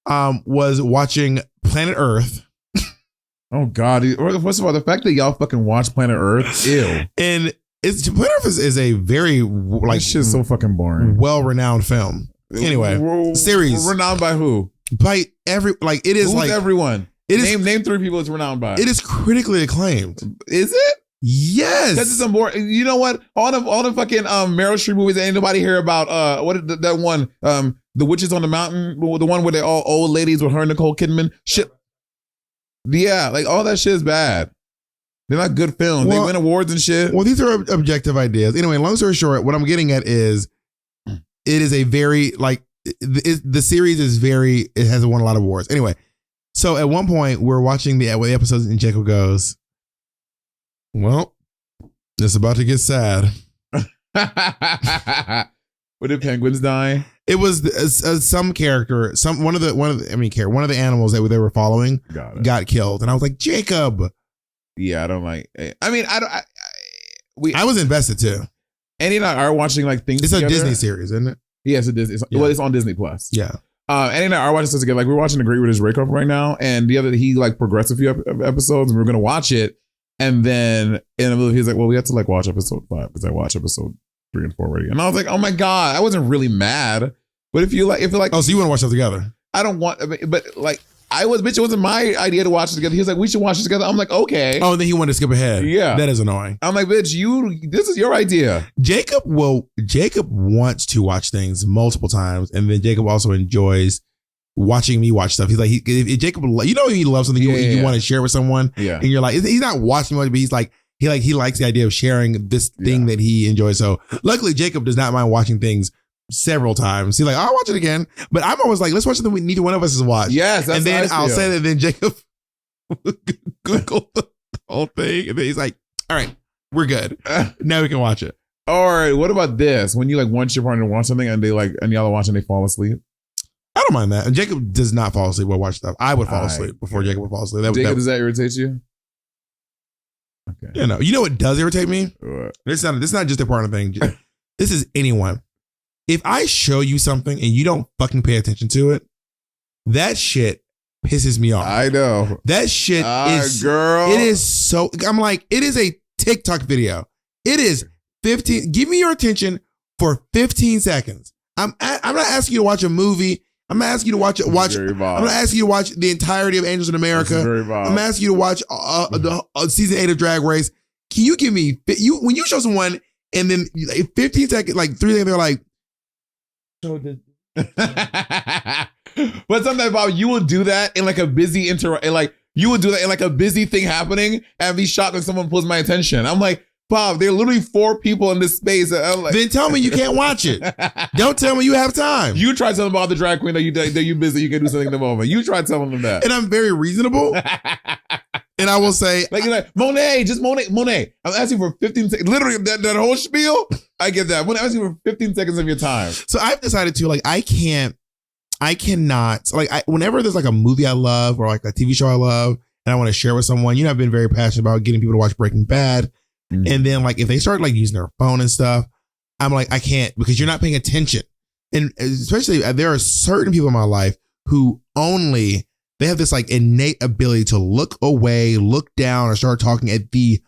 was watching Planet Earth. Oh God! First of all, the fact that y'all fucking watch Planet Earth, ew. And Planet Earth is a very like That shit's so fucking boring. well-renowned film. Anyway, series renowned by who? by every like it is Who's like everyone? it is Name 3 people it's renowned by. it is critically acclaimed. Is it? Yes, This is some more. You know what? All the fucking Meryl Streep movies. Ain't nobody hear about what is that one? The Witches on the Mountain. The one where they all old ladies with her and Nicole Kidman. Shit. Yeah, like all that shit is bad. They're not good films. Well- they win awards and shit. Well, these are objective ideas. Anyway, long story short, what I'm getting at is it is a very like the series is very it has won a lot of awards. Anyway, so at one point we're watching the episodes and Jacob goes, "Well, it's about to get sad." What did penguins die? It was some character, one of the animals that they were following Got it. got killed, and I was like, Jacob. Yeah, I don't like. I mean, I don't. I was invested too. Andy and I are watching like things. It's together. a Disney series, isn't it? Yeah, it's a Disney. Yeah. Well, it's on Disney Plus. Yeah. Andy and I are watching stuff together. Like we're watching The Great British Bake Off right now, and the other he like progressed a few episodes, and we were gonna watch it, and then in the middle he's like, "Well, we have to like watch episode 5 because I watched episode 3 and 4 already," and I was like, "Oh my God!" I wasn't really mad, but if you like, Oh, so you want to watch that together? I don't want, but like I was, bitch, it wasn't my idea to watch it together. He was like, "We should watch it together." I'm like, "Okay." Oh, and then he wanted to skip ahead. Yeah. That is annoying. I'm like, "Bitch, this is your idea." Jacob wants to watch things multiple times, and then Jacob also enjoys watching me watch stuff. He's like, if Jacob, you know, he loves something you want to share with someone, Yeah. and you're like, he's not watching much, but he's like, he likes the idea of sharing this thing that he enjoys. So luckily, Jacob does not mind watching things several times. He's like, I'll watch it again, but I'm always like, let's watch something neither one of us has watched. Yes, that's and then how I I'll feel. say that, and then Jacob Google the whole thing, and then he's like, all right, we're good. Now we can watch it. All right, what about this? When you like want your partner to watch something and y'all are watching, they fall asleep. I don't mind that. And Jacob does not fall asleep while watch stuff. I would fall asleep before Jacob would fall asleep. Jacob, does that irritate you? Okay. You know what does irritate me? What? This is not just a partner thing. This is anyone. If I show you something and you don't fucking pay attention to it, that shit pisses me off. I know. That shit is girl. It is so. I'm like, it is a TikTok video. It is 15. Give me your attention for 15 seconds. I'm not asking you to watch a movie. I'm not asking you to watch. I'm not asking you to watch the entirety of Angels in America. I'm asking you to watch the season 8 of Drag Race. Can you give me when you show someone and then 15 seconds, like 3 seconds, they're like, but sometimes, Bob, you will do that in like a busy you would do that in like a busy thing happening and be shocked when someone pulls my attention. I'm like, Bob, there are literally 4 people in this space. I'm like, then tell me you can't watch it. Don't tell me you have time. You try telling about the drag queen that you busy, you can do something in the moment. You try telling them that. And I'm very reasonable. And I will say, like, you're like, Monet. I'm asking for 15 seconds. Literally, that whole spiel, I get that. I'm asking for 15 seconds of your time. So I've decided to, like, I cannot, like, whenever there's like a movie I love or like a TV show I love and I want to share with someone, I've been very passionate about getting people to watch Breaking Bad. Mm-hmm. And then, like, if they start like using their phone and stuff, I'm like, I can't, because you're not paying attention. And especially, there are certain people in my life who they have this like innate ability to look away, look down, or start talking at the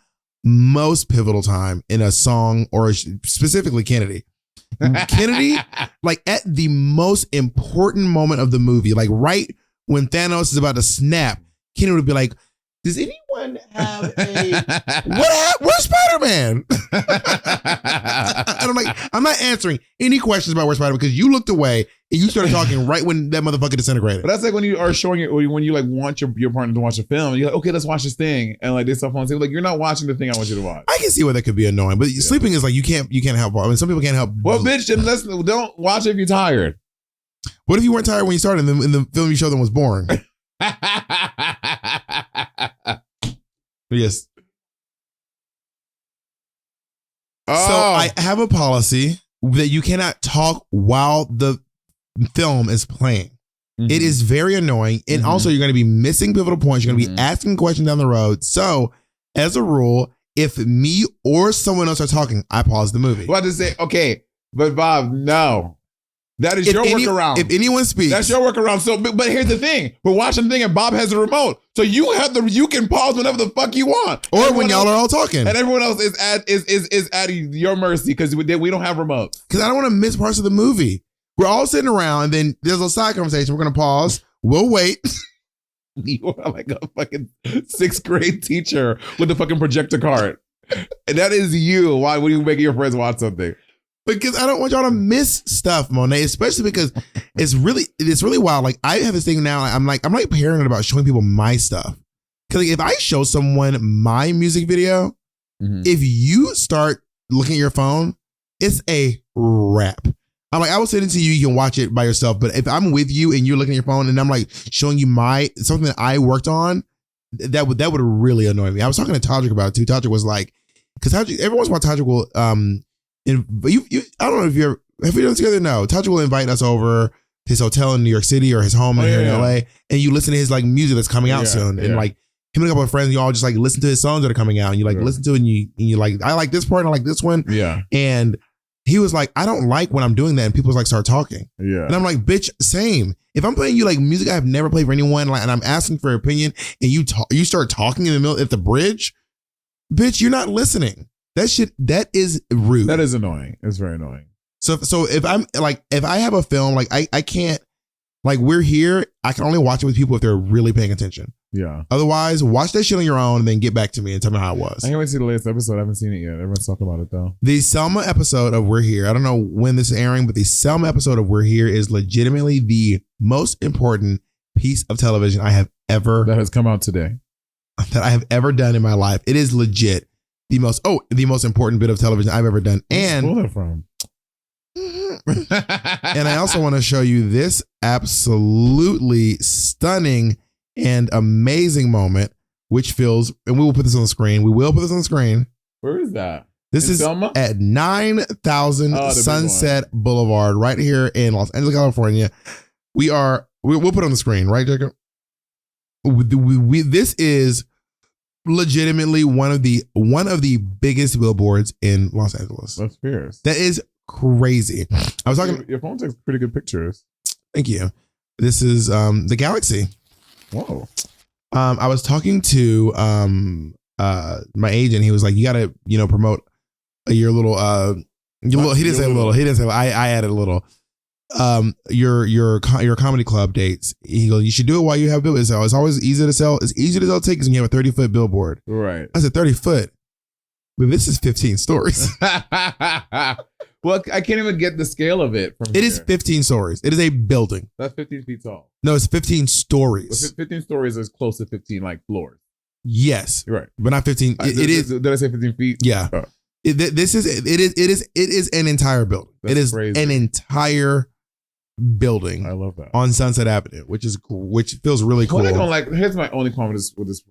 most pivotal time in a song, or specifically Kennedy. Kennedy, like at the most important moment of the movie, like right when Thanos is about to snap, Kennedy would be like, does anyone have where's Spider-Man? I'm not answering any questions about where's Spider-Man because you looked away and you started talking right when that motherfucker disintegrated. But that's like when you are showing it, or when you like want your partner to watch a film, and you're like, okay, let's watch this thing, and like this stuff on TV. Like, you're not watching the thing I want you to watch. I can see why that could be annoying, but sleeping is like you can't help. I mean, some people can't help. Well, bitch, then don't watch it if you're tired. What if you weren't tired when you started and the film you showed them was boring? Yes. Oh. So I have a policy that you cannot talk while the film is playing. Mm-hmm. It is very annoying. And also you're going to be missing pivotal points. You're going to be asking questions down the road. So as a rule, if me or someone else are talking, I pause the movie. Well, to say, okay, but Bob, no. That is your workaround. If anyone speaks, That's your workaround. So, but here's the thing: we're watching the thing, and Bob has the remote, so you can pause whenever the fuck you want, or when y'all are all talking, and everyone else is at your mercy because we don't have remotes. Because I don't want to miss parts of the movie. We're all sitting around, and then there's a side conversation. We're gonna pause. We'll wait. You are like a fucking 6th grade teacher with a fucking projector card, and that is you. Why would you make your friends watch something? Because I don't want y'all to miss stuff, Monet, especially because it's really wild. Like I have this thing now. I'm like paranoid about showing people my stuff. Because like, if I show someone my music video, if you start looking at your phone, it's a wrap. I'm like, I will send it to you. You can watch it by yourself. But if I'm with you and you're looking at your phone and I'm like showing you something that I worked on, that would really annoy me. I was talking to Todrick about it too. Todrick was like, because every once in a while Todrick will but you I don't know if we done it together. No, Todrick will invite us over his hotel in New York City or his home here in LA, and you listen to his like music that's coming out soon, and like him and a couple of friends, you all just like listen to his songs that are coming out, and you like listen to it, and you like, I like this part, and I like this one, and he was like, I don't like when I'm doing that, and people like start talking, and I'm like, bitch, same. If I'm playing you like music I have never played for anyone, like, and I'm asking for your opinion, and you start talking in the middle at the bridge, bitch, you're not listening. That is rude. That is annoying. It's very annoying. So if I have a film, like I can't, like We're Here, I can only watch it with people if they're really paying attention. Yeah. Otherwise, watch that shit on your own and then get back to me and tell me how it was. I can't wait to see the latest episode. I haven't seen it yet. Everyone's talking about it though. The Selma episode of We're Here, I don't know when this is airing, but the Selma episode of We're Here is legitimately the most important piece of television I have ever that has come out today. That I have ever done in my life. It is legit the most important bit of television I've ever done. And where's that from? And I also want to show you this absolutely stunning and amazing moment, which feels, and we will put this on the screen. We will put this on the screen. Where is that? This in is Selma? at 9000 Sunset Boulevard, right here in Los Angeles, California. We'll put it on the screen, right, Jacob? This is legitimately one of the biggest billboards in Los Angeles. That's fierce. That is crazy. I was talking. Your phone takes pretty good pictures. Thank you. This is the Galaxy. Whoa. I was talking to my agent. He was like, "You got to promote your little he didn't say a little. He didn't say. I added a little. Your comedy club dates." He goes, "You should do it while you have billboards. It's always easy to sell. It's easy to sell tickets when you have a 30-foot billboard." Right. I said 30 foot, but this is 15 stories. Well, I can't even get the scale of it. It is 15 stories. It is a building. That's 15 feet tall. No, it's 15 stories. 15 stories is close to 15 like floors. Yes, you're right, but not 15. It is. Did I say 15 feet? Yeah. Oh. It is an entire building. That's it is crazy. An entire building. I love that on Sunset Avenue, which feels really cool. What I don't like. Here's my only comment with this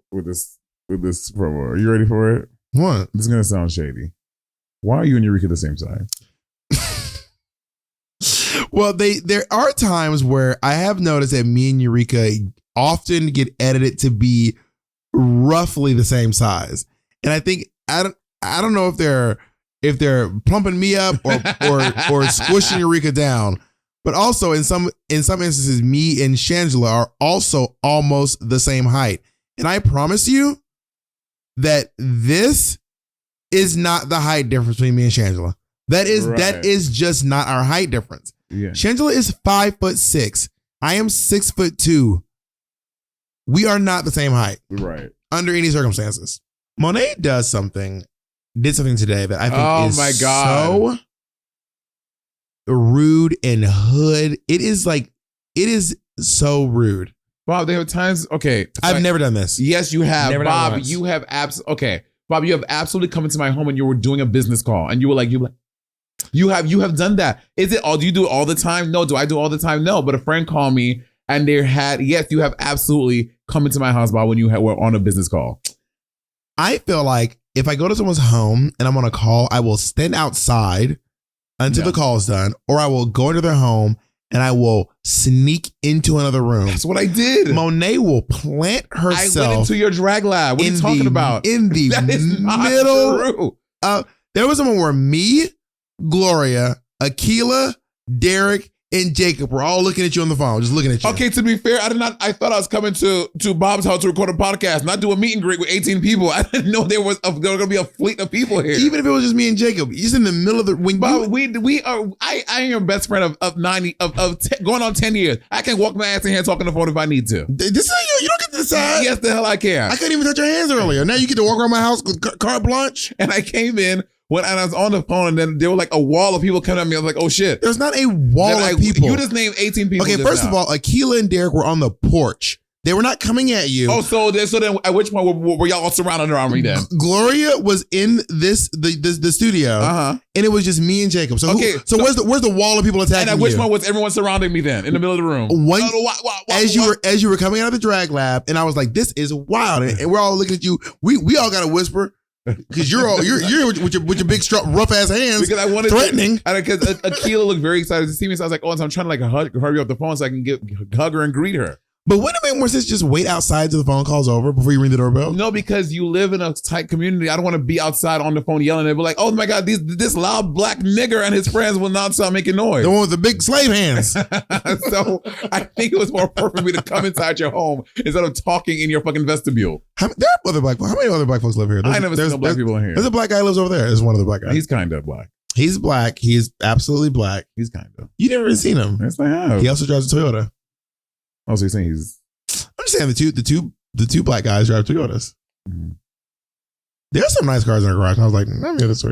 promo. Are you ready for it? What? This is gonna sound shady. Why are you and Eureka the same size? Well, there are times where I have noticed that me and Eureka often get edited to be roughly the same size, and I think I don't know if they're pumping me up or squishing Eureka down, but also in some instances, me and Shangela are also almost the same height, and I promise you that this is not the height difference between me and Shangela. That is just not our height difference. Yeah. Shangela is 5'6". I am 6'2". We are not the same height. Right. Under any circumstances. Monet did something today that I think is so rude and hood. It is so rude. Bob, there are times, okay. I've never done this. Yes, you have. Never Bob, done you have Bob, you have absolutely come into my home and you were doing a business call and you were like, you have done that. Is it all? Do you do it all the time? No. Do I do it all the time? No. But a friend called me and yes, you have absolutely come into my house, Bob, when you were on a business call. I feel like if I go to someone's home and I'm on a call, I will stand outside until the call is done, or I will go into their home and I will sneak into another room. That's what I did. Monet will plant herself. I went into your drag lab. What are you talking about? In the middle. There was a moment where me, Gloria, Akila, Derek, and Jacob were all looking at you on the phone, just looking at you. Okay, to be fair, I thought I was coming to Bob's house to record a podcast, not do a meet and greet with 18 people. I didn't know there was going to be a fleet of people here. Even if it was just me and Jacob, he's in the middle of the when Bob, you, we are. I am your best friend of 90 going on 10 years. I can walk my ass in here talking on the phone if I need to. this is you don't get to decide. Yes, the hell I can. I couldn't even touch your hands earlier. Now you get to walk around my house with carte blanche. And I came in and I was on the phone, and then there were like a wall of people coming at me. I was like, oh shit. There's not a wall Then of people. You just named 18 people. Okay, just first now. of all, Akilah and Derek were on the porch. They were not coming at you. Oh, so then at which point were y'all all surrounded around me then? Gloria was in the studio, Uh-huh. and it was just me and Jacob. So Okay, so where's the wall of people attacking And at which you? point was everyone surrounding me then in the middle of the room? As you were coming out of the drag lab, and I was like, "This is wild," and we're all looking at you. We all got to whisper because you're with your big rough ass hands Because I wanted threatening. Because Akilah looked very excited to see me, so I was like, "Oh," so I'm trying to like hurry up the phone so I can hug her and greet her. But wouldn't it make more sense just wait outside till the phone call's over before you ring the doorbell? No, because you live in a tight community. I don't want to be outside on the phone yelling and be like, "Oh my God, this loud black nigger and his friends will not stop making noise." The one with the big slave hands. So I think it was more perfect for me to come inside your home instead of talking in your fucking vestibule. There are other black folks. How many other black folks live here? I never seen no black people in here. There's a black guy who lives over there. There's one of the black guys. He's kind of black. He's black. He's absolutely black. He's kind of. You never even seen him. Yes, I have. He also drives a Toyota. Oh, so you're saying he's. I'm just saying the two black guys drive Toyotas. Mm-hmm. There's some nice cars in our garage. And I was like, let me get this way.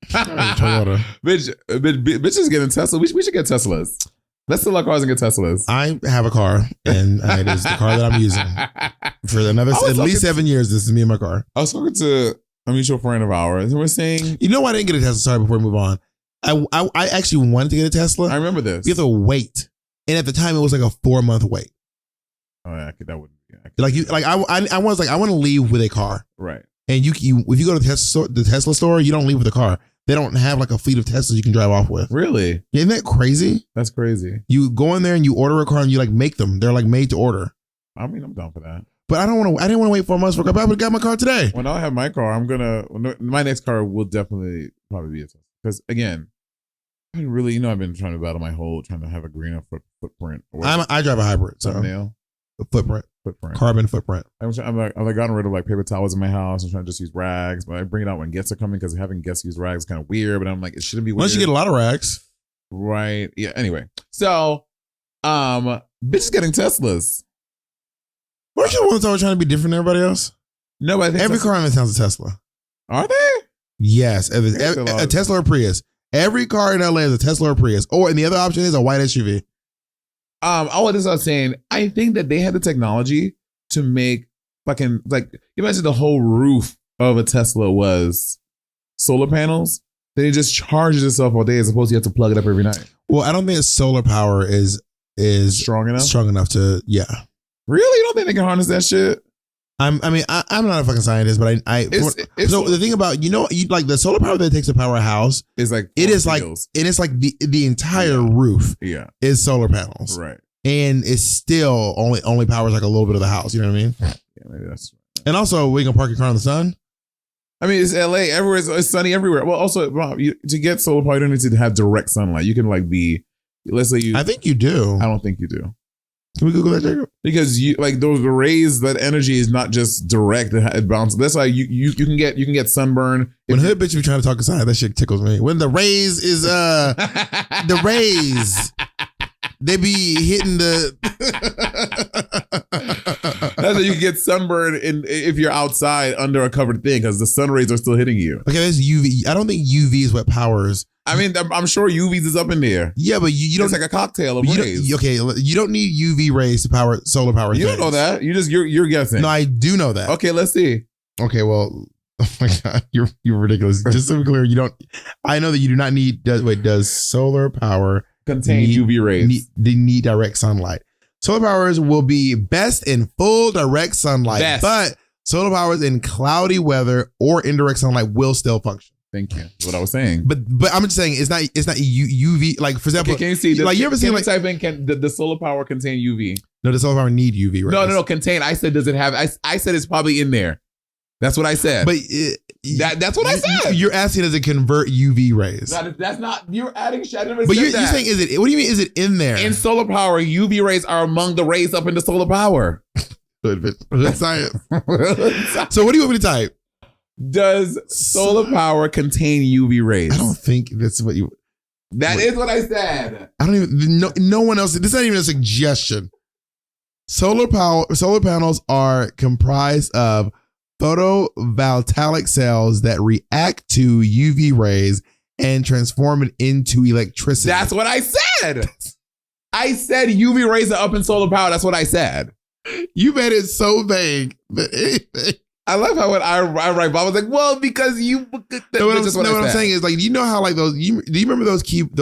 Toyota. Bitches getting Tesla. We should get Teslas. Let's sell our cars and get Teslas. I have a car, and it is the car that I'm using for another at least 7 years. This is me and my car. I was talking to a mutual friend of ours, and we're saying, You know why I didn't get a Tesla? Sorry, before we move on. I actually wanted to get a Tesla. I remember this. You have to wait, and at the time it was like a 4-month wait. Oh, yeah, that wouldn't be I was like, I want to leave with a car. right. And if you go to the Tesla store, you don't leave with a car. They don't have like a fleet of Teslas you can drive off with. Really? Isn't that crazy? That's crazy. You go in there and you order a car and you like make them. They're like made to order. I mean, I'm down for that. But I didn't want to wait 4 months for a car. I would have got my car today. When I have my car, my next car will definitely probably be a Tesla. Because again, I really, I've been trying to battle trying to have a greener footprint. I drive a hybrid, so Thumbnail. a footprint, Footprint. carbon footprint. I've gotten rid of like paper towels in my house and trying to just use rags, but I bring it out when guests are coming because having guests use rags is kind of weird. But I'm like, it shouldn't be weird. Unless you get a lot of rags. Right. Yeah. Anyway, so bitches getting Teslas. Weren't you the ones always trying to be different than everybody else? No, but I think Every car in this town's a Tesla. Are they? Yes, a Tesla or Prius. Every car in LA is a Tesla or Prius, and the other option is a white SUV. All this I was saying, I think that they had the technology to make fucking like you imagine the whole roof of a Tesla was solar panels. Then it just charges itself all day as opposed to you have to plug it up every night. Well, I don't think solar power is Strong enough? Strong enough to Really? You don't think they can harness that shit? I'm not a fucking scientist, but It's so the thing about like the solar power that it takes to power a house, It's like it is like wheels. the entire roof Yeah. is solar panels, Right. and it still only powers like a little bit of the house. You know what I mean? Yeah, maybe that's And also, we can park your car in the sun. I mean, it's LA. Everywhere it's sunny everywhere. Well, also, Rob, to get solar power, you don't need to have direct sunlight. You can like be, let's say you. I think you do. I don't think you do. Can we Google that, Jacob? Because you like those rays, that energy is not just direct; it bounces. That's why you can get sunburn. When hood bitch be trying to talk aside, that shit tickles me. When the rays is the rays, they be hitting the. That's how you can get sunburn if you're outside under a covered thing because the sun rays are still hitting you. Okay, that's UV. I don't think UV is what powers. I mean, I'm sure UVs is up in there. Yeah, but you don't. It's like a cocktail of rays. You don't need UV rays to power solar power. You don't know that. You're guessing. No, I do know that. Okay, let's see. Okay, well, oh my god, you're ridiculous. Just to be clear, you don't. I know that you do not need. Does solar power Contain UV rays? Need direct sunlight. Solar powers will be best in full direct sunlight, but solar powers in cloudy weather or indirect sunlight will still function. Thank you. That's what I was saying. But I'm just saying it's not UV. Like for example, okay, can you see? Like you ever seen like type in can the solar power contain UV? No, the solar power need UV. Right? No, contain. I said does it have? I said it's probably in there. That's what I said. But That's what I said. You're asking does it convert UV rays? That's not. You're adding shit. I never But said you're that. saying is it? What do you mean? Is it in there? In solar power, UV rays are among the rays up into solar power. Good science. So what do you want me to type? Does solar power contain UV rays? I don't think that's what you. That is what I said. I don't even. No one else. This is not even a suggestion. Solar panels are comprised of photovoltaic cells that react to UV rays and transform it into electricity. That's what I said. I said UV rays are up in solar power. That's what I said. You made it so vague. But anything. I love how when I write, Bob was like, "Well, because you." No, what I'm saying is like, you know how like those. Do you remember those what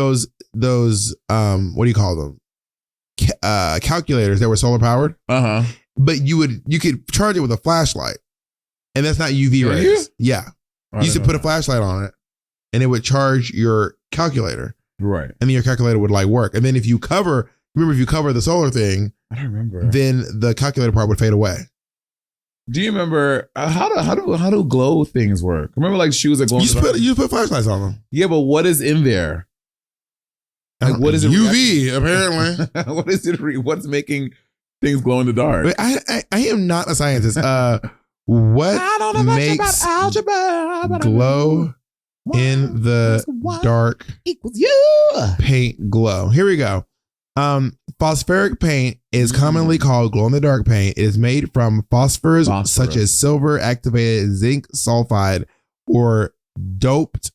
do you call them? Calculators that were solar powered. But you could charge it with a flashlight, and that's not UV rays. Yeah, you used to put a flashlight on it, and it would charge your calculator. Right, and then your calculator would like work. And then if you cover the solar thing, I don't remember. Then the calculator part would fade away. Do you remember how do glow things work? Remember like shoes that glow? You put flashlights on them. Yeah, but what is in there? Like what is it? UV apparently. What is it? What's making things glow in the dark? I am not a scientist. What I don't know much makes about algebra, glow in the dark equals you paint glow? Here we go. Phosphoric paint is commonly called glow-in-the-dark paint. It is made from phosphors such as silver, activated zinc sulfide, or doped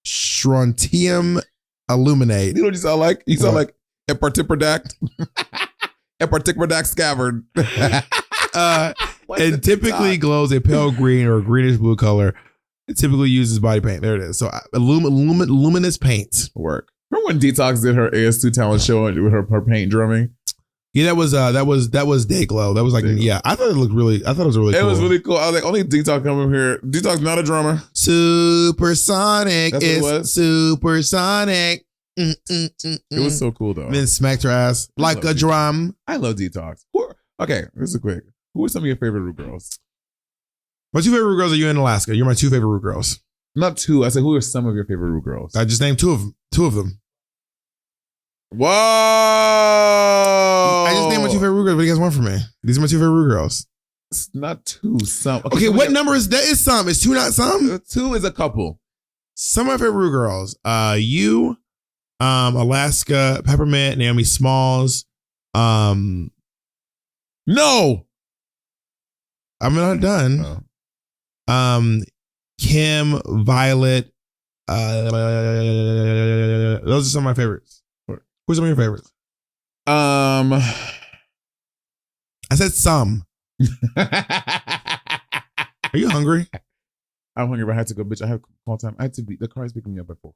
strontium aluminate. You know what you sound like? You sound like a particulardact. A particulardact scabbard. And typically glows a pale green or greenish blue color. It typically uses body paint. There it is. So luminous paint. Work. Remember when Detox did her AS2 talent show with her paint drumming? Yeah, that was Day Glow. That was like, yeah, I thought it was really cool. It was really cool. I was like, only Detox come over here. Detox not a drummer. Supersonic. It's supersonic. It was so cool though. And then smacked her ass like a drum. I love Detox. Okay, this is quick. Who are some of your favorite Root girls? My two favorite Root girls are you in Alaska. You're my two favorite Root girls. Not two. I said, who are some of your favorite Root girls? I just named two of them. Whoa! I just named my two favorite Root girls. What do you guys want from me? These are my two favorite Root girls. It's not two. Some. Okay, what number is that? Is some? Is two not some? Two is a couple. Some of my favorite Root girls. You, Alaska, Peppermint, Naomi Smalls. No. I'm not done. Oh. Kim, Violet. Those are some of my favorites. Who's some of your favorites? I said some. Are you hungry? I'm hungry, but I had to go, bitch. I have call time. I had to be, the car is picking me up at 4:45.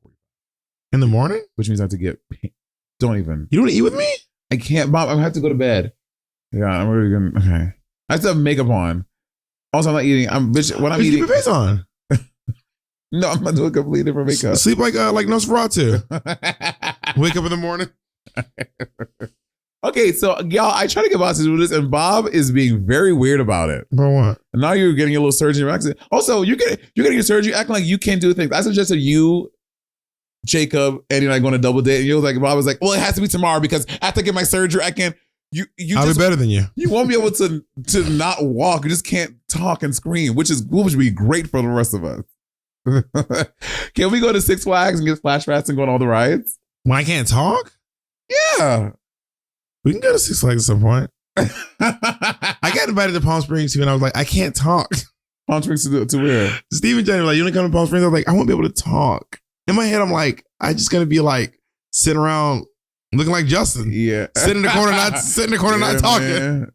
In the morning? Which means I have to get, don't even. You don't want to eat with me? I can't, Mom. I have to go to bed. Yeah, I'm really gonna, okay. I have to have makeup on. Also, I'm not eating. When I'm eating. Keep your face on. No, I'm not doing completely different makeup. Sleep like Nosferatu. Wake up in the morning. Okay, so y'all, I try to get Bob to do this, and Bob is being very weird about it. Bro, what? And now you're getting a little surgery in your accent. Also, you're getting your surgery, acting like you can't do things. I suggested you, Jacob, and you're like going to double date, and you're like, Bob was like, well, it has to be tomorrow because after I get my surgery, I can't. I'll be better than you. You won't be able to not walk. You just can't talk and scream, which would be great for the rest of us. Can we go to Six Flags and get Splash Rats and go on all the rides? When I can't talk? Yeah. We can go to Six Flags at some point. I got invited to Palm Springs too, and I was like, I can't talk. Palm Springs to where? Steve and Jenny were like, you want to come to Palm Springs? I was like, I won't be able to talk. In my head, I'm like, I just gonna be like sitting around looking like Justin. Yeah. Sitting in the corner, not talking.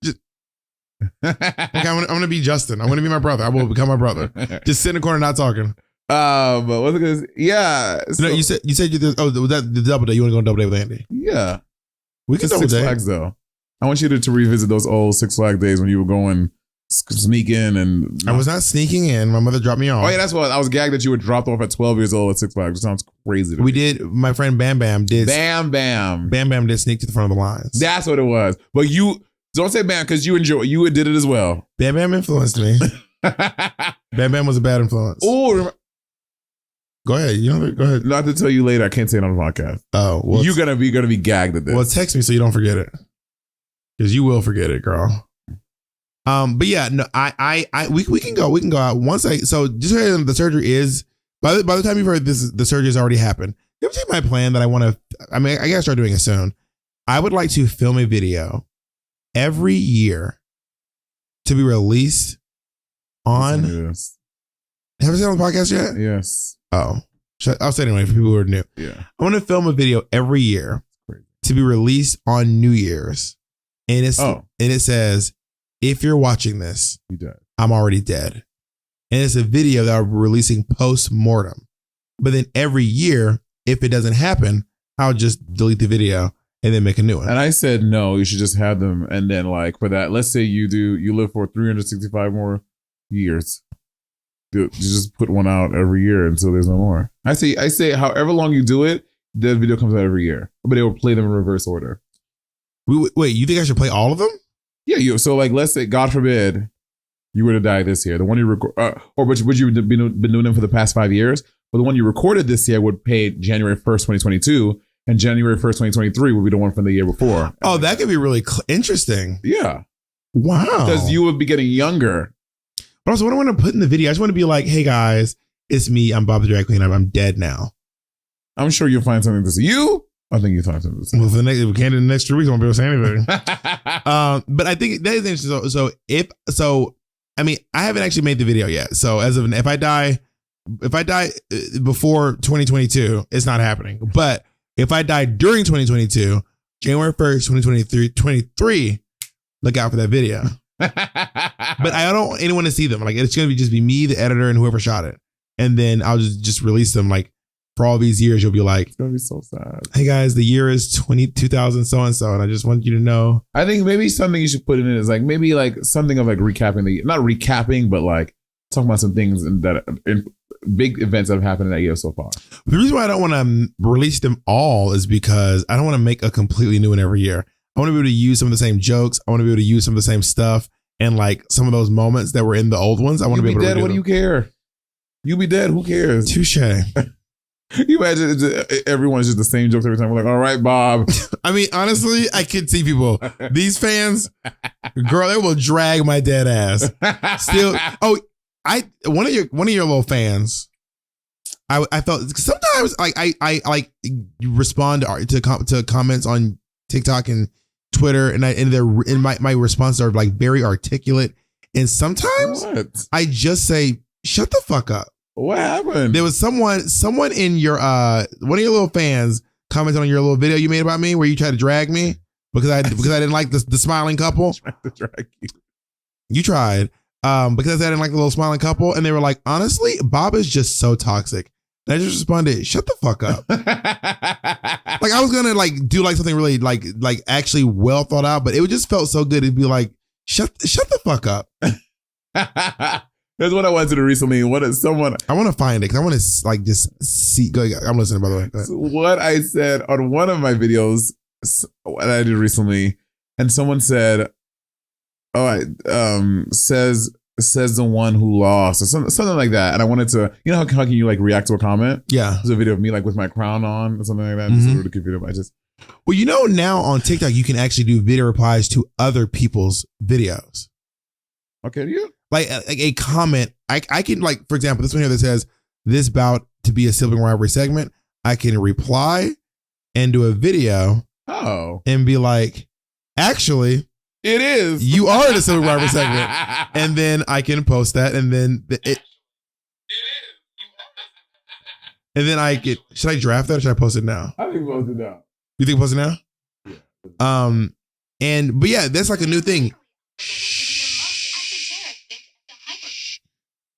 Just, okay, I'm gonna be Justin. I'm gonna be my brother. I will become my brother. Just sit in the corner, not talking. But what's it gonna? Yeah. So, no, you said you did. Oh, was that the double day? You want to go on double day with Andy? Yeah. We can double Six day. Flags though. I want you to revisit those old Six Flags days when you were going sneak in and. I was not sneaking in. My mother dropped me off. Oh yeah, that's what I was gagged that you were dropped off at 12 years old at Six Flags. It sounds crazy. We did. My friend Bam Bam did. Bam Bam did sneak to the front of the lines. That's what it was. But you don't say Bam because you did it as well. Bam Bam influenced me. Bam Bam was a bad influence. Oh, Go ahead. Go ahead. not to tell you later. I can't say it on the podcast. Oh, well, You're gonna be gagged at this. well, text me so you don't forget it, because you will forget it, girl. But yeah, no, we can go out once so just so the surgery is by the time you've heard this, the surgery has already happened. You ever take my plan that I want to? I mean, I gotta start doing it soon. I would like to film a video every year to be released on. Yes. Have you seen it on the podcast yet? Yes. Oh, I'll say it anyway for people who are new. Yeah. I want to film a video every year to be released on New Year's, and it says, "If you're watching this, You dead. I'm already dead." And it's a video that I'm releasing post mortem. But then every year, if it doesn't happen, I'll just delete the video and then make a new one. And I said no. You should just have them, and then like for that, let's say you live for 365 more years. You just put one out every year until there's no more. I say however long you do it, the video comes out every year, but they will play them in reverse order. Wait, you think I should play all of them? Yeah, so like let's say, God forbid, you were to die this year. The one you record, would you have been doing them for the past 5 years? But the one you recorded this year would pay January 1st, 2022, and January 1st, 2023 would be the one from the year before. Oh, that could be really interesting. Yeah. Wow. Because you would be getting younger. But also, what I want to put in the video, I just want to be like, hey guys, it's me. I'm Bob the Drag Queen. I'm dead now. I'm sure you'll find something to say. I think you'll find something to say. Well, if we can't do the next 3 weeks, I won't be able to say anything. But I think that is interesting. So I mean, I haven't actually made the video yet. So if I die before 2022, it's not happening. But if I die during 2022, January 1st, 2023, look out for that video. But I don't want anyone to see them. Like, it's going to just be me, the editor, and whoever shot it. And then I'll just release them. Like, for all these years, you'll be like, It's going to be so sad. hey guys, the year is 2000 so-and-so. And I just want you to know. I think maybe something you should put in it is like maybe like something of like recapping not recapping, but like talking about some things in big events that have happened in that year so far. The reason why I don't want to release them all is because I don't want to make a completely new one every year. I want to be able to use some of the same jokes. I want to be able to use some of the same stuff and like some of those moments that were in the old ones. I want to be able to dead. What do you care? You be dead. Who cares? Touche. You imagine everyone's just the same jokes every time. We're like, all right, Bob. I mean, honestly, I could see people. These fans, girl, they will drag my dead ass. Still, one of your little fans. I felt sometimes like I like respond to comments on TikTok and Twitter, and my responses are like very articulate, and sometimes I just say, "Shut the fuck up." What happened? There was someone in your one of your little fans commented on your little video you made about me where you tried to drag me because I didn't like the smiling couple. Trying to drag you. You tried because I didn't like the little smiling couple, and they were like, honestly, Bob is just so toxic. And I just responded, "Shut the fuck up." Like I was gonna like do like something really like actually well thought out, but it just felt so good. It'd be like, shut the fuck up. That's what I wanted to do recently. What is someone? I want to find it because I want to like just see. Go, I'm listening, by the way. So what I said on one of my videos that I did recently, and someone said, "Oh, says the one who lost," or something like that. And I wanted to, how can you like react to a comment? Yeah, there's a video of me like with my crown on or something like that. Mm-hmm. Just a video. Well, now on TikTok you can actually do video replies to other people's videos. Okay, do you? Like a comment, I can like, for example, this one here that says this bout to be a sibling rivalry segment. I can reply and do a video. Oh, and be like, actually, it is. You are the sibling rivalry segment, and then I can post that, and then and then I get. Should I draft that or should I post it now? I think post it now. You think post it now? Yeah. But yeah, that's like a new thing.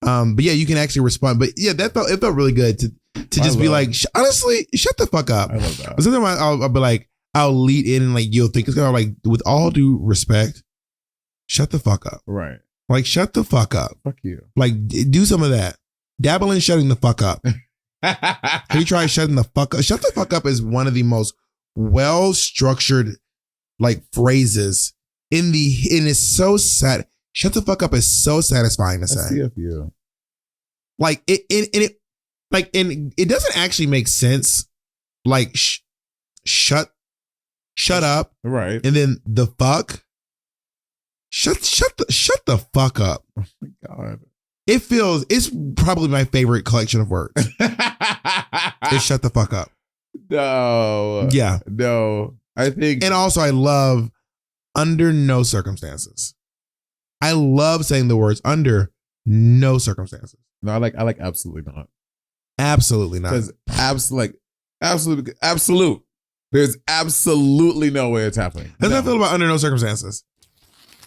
But yeah, you can actually respond. But yeah, it felt really good to just be like, honestly, shut the fuck up. I love that. But sometimes I'll be like, I'll lead in and like you'll think it's gonna like, with all due respect, shut the fuck up. Right. Like shut the fuck up. Fuck you. Like do some of that. Dabble in shutting the fuck up. Have you tried shutting the fuck up? Shut the fuck up is one of the most well structured like phrases and it's so sad. Shut the fuck up is so satisfying to I say. see a few. Like it doesn't actually make sense. Like shut up, Right. and then the fuck. Shut the fuck up. Oh my God. It's probably my favorite collection of words. It's shut the fuck up. No. Yeah. No. I think. And also I love under no circumstances. I love saying the words under no circumstances. No, I like absolutely not. Absolutely not. Because absolute. There's absolutely no way it's happening. That's how I No. feel about under no circumstances.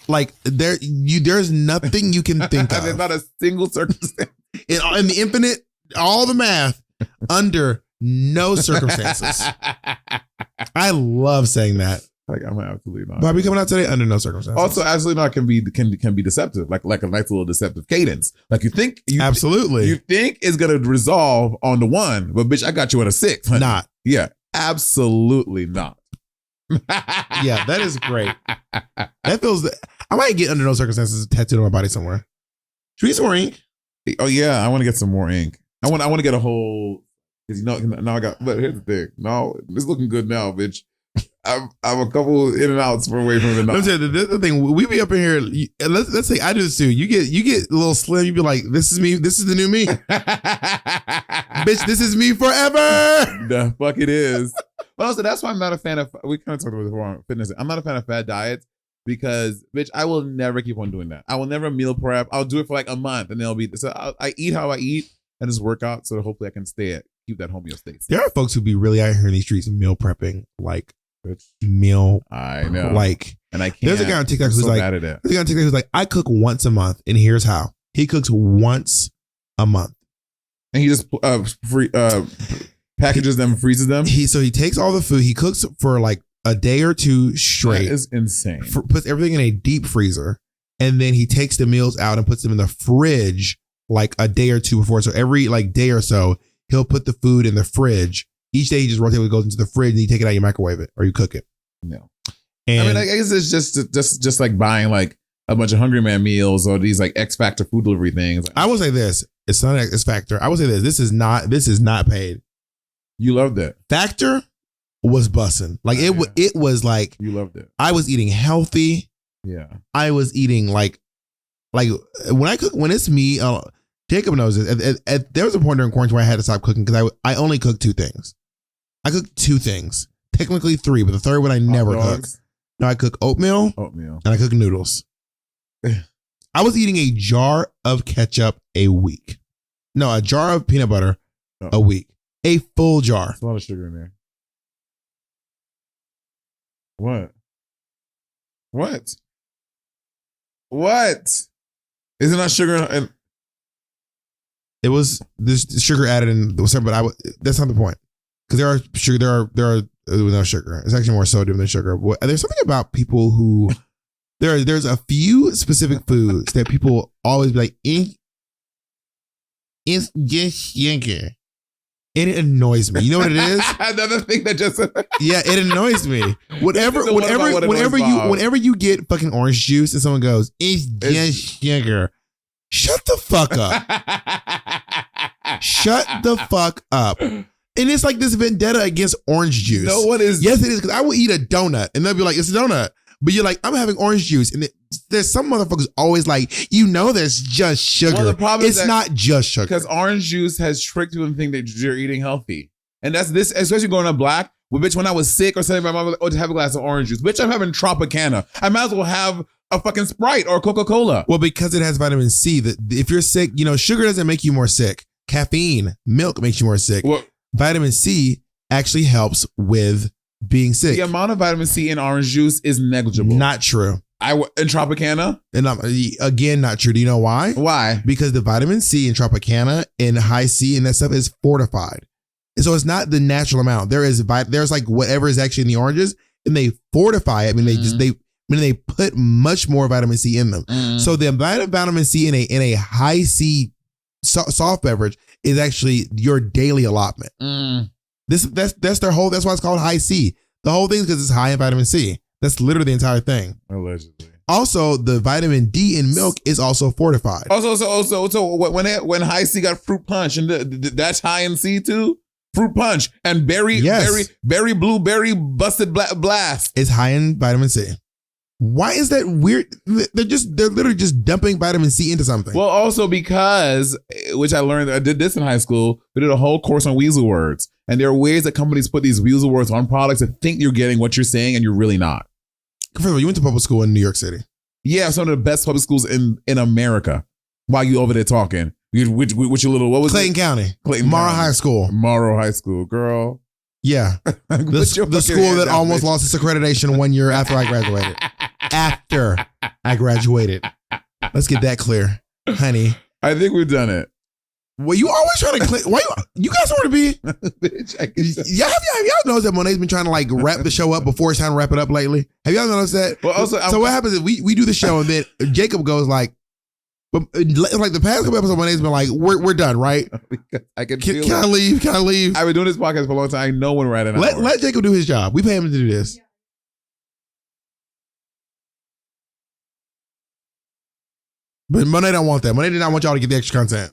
Like there's nothing you can think There's of. not a single circumstance. In the infinite, all the math, under no circumstances. I love saying that. Like I'm absolutely not. Bobby coming out today under no circumstances. Also, absolutely not can be deceptive. Like a nice little deceptive cadence. Like you think absolutely you think it's gonna resolve on the 1, but bitch, I got you at a 6. Honey. not. Yeah, absolutely not. Yeah, that is great. That feels. I might get under no circumstances tattooed on my body somewhere. Should we get some more ink? Oh yeah, I want to get some more ink. I want to get a whole. Because now I got. But here's the thing. No, it's looking good now, bitch. I'm a couple in and outs away from it. Let me tell you, the thing, we be up in here. Let's say I do this too. You get a little slim. You be like, this is me. This is the new me, bitch. This is me forever. The fuck it is. But also, that's why I'm not a fan of. We kind of talked about this before on fitness. I'm not a fan of fad diets because, bitch, I will never keep on doing that. I will never meal prep. I'll do it for like a month, and then I'll be. So I eat how I eat and just work out. So hopefully, I can keep that homeostasis. There are folks who be really out here in these streets meal prepping, like Bitch. meal. I know. Like, and I can't. there's a guy on TikTok I'm who's so like, bad at it. there's a guy on TikTok who's like, I cook once a month, and here's how. He cooks once a month. And he just packages them, freezes them. He takes all the food. He cooks for like a day or two straight. That is insane. Puts everything in a deep freezer, and then he takes the meals out and puts them in the fridge like a day or two before. So every like day or so, he'll put the food in the fridge. Each day he just rotates, goes into the fridge, and you take it out, you microwave it, or you cook it. No. And I mean, I guess it's just like buying like a bunch of Hungry Man meals or these like X Factor food delivery things. I will say this: it's not X Factor. I will say this: this is not paid. You loved it. Factor was bussing. Like it was like You loved it. I was eating healthy. Yeah. I was eating like when I cook, when it's me, Jacob knows it. There was a point during quarantine where I had to stop cooking because I only cooked 2 things. I cooked 2 things, technically 3, but the third one I never cook. No, I cook oatmeal and I cook noodles. I was eating a jar of ketchup a week. No, a jar of peanut butter a week. A full jar. There's a lot of sugar in there. What? Is it not sugar? It was this sugar added in, but that's not the point. Because there are sugar, there are no sugar. It's actually more sodium than sugar. There's something about people who there's a few specific foods that people always be like, it's just sugar. And it annoys me. You know what it is? Another thing that just yeah, it annoys me. Whenever you get fucking orange juice and someone goes, it's just sugar. Shut the fuck up. Shut the fuck up. And it's like this vendetta against orange juice. No one is. Yes, it is. Because I will eat a donut and they'll be like, it's a donut. But you're like, I'm having orange juice. And there's some motherfuckers always like, there's just sugar. Well, the problem is it's not just sugar. Because orange juice has tricked you into thinking that you're eating healthy. And that's this, especially going up black. Well, bitch, when I was sick or something, my mom was like, just have a glass of orange juice. Bitch, I'm having Tropicana. I might as well have a fucking Sprite or Coca-Cola. Well, because it has vitamin C. That if you're sick, sugar doesn't make you more sick. Caffeine, milk makes you more sick. Well, vitamin C actually helps with being sick. The amount of vitamin C in orange juice is negligible. Not true. In Tropicana? And again, not true. Do you know why? Why? Because the vitamin C in Tropicana and high C and that stuff is fortified. And so it's not the natural amount. There's like whatever is actually in the oranges, and they fortify it. I mean, they put much more vitamin C in them. So the amount of vitamin C in a high C soft beverage is actually your daily allotment. That's why it's called high C. The whole thing is because it's high in vitamin C. That's literally the entire thing. Allegedly. Also, the vitamin D in milk is also fortified. Also, when high C got fruit punch, and that's high in C too. Fruit punch and berry blueberry busted blast. It's high in vitamin C. Why is that weird? They're literally just dumping vitamin C into something. Well, also because, which I learned, I did this in high school. We did a whole course on weasel words, and there are ways that companies put these weasel words on products that think you're getting what you're saying, and you're really not. First of all, you went to public school in New York City. Yeah, some of the best public schools in America. While you over there talking, which your little, what was Clayton it? County, Clayton Morrow County. High School. Morrow High School, girl. Yeah, the school that almost lost its accreditation 1 year after I graduated. After I graduated, let's get that clear, honey. I think we've done it. Well, you always trying to clean. Why you guys want to be? Bitch, Yeah, have y'all noticed that Monet's been trying to like wrap the show up before it's time to wrap it up lately? Have y'all noticed that? Well, also, so what happens is we do the show and then Jacob goes like, but like the past couple episodes, Monet's been like, we're done, right? I can Can feel I it. leave? Can I leave? I've been doing this podcast for a long time. I know when we're at an hour. Let Jacob do his job. We pay him to do this. But Monet don't want that. Monet did not want y'all to get the extra content.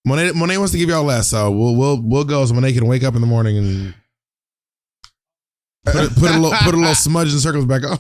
Monet wants to give y'all less, so we'll go so Monet can wake up in the morning and put a little smudge and circles back on.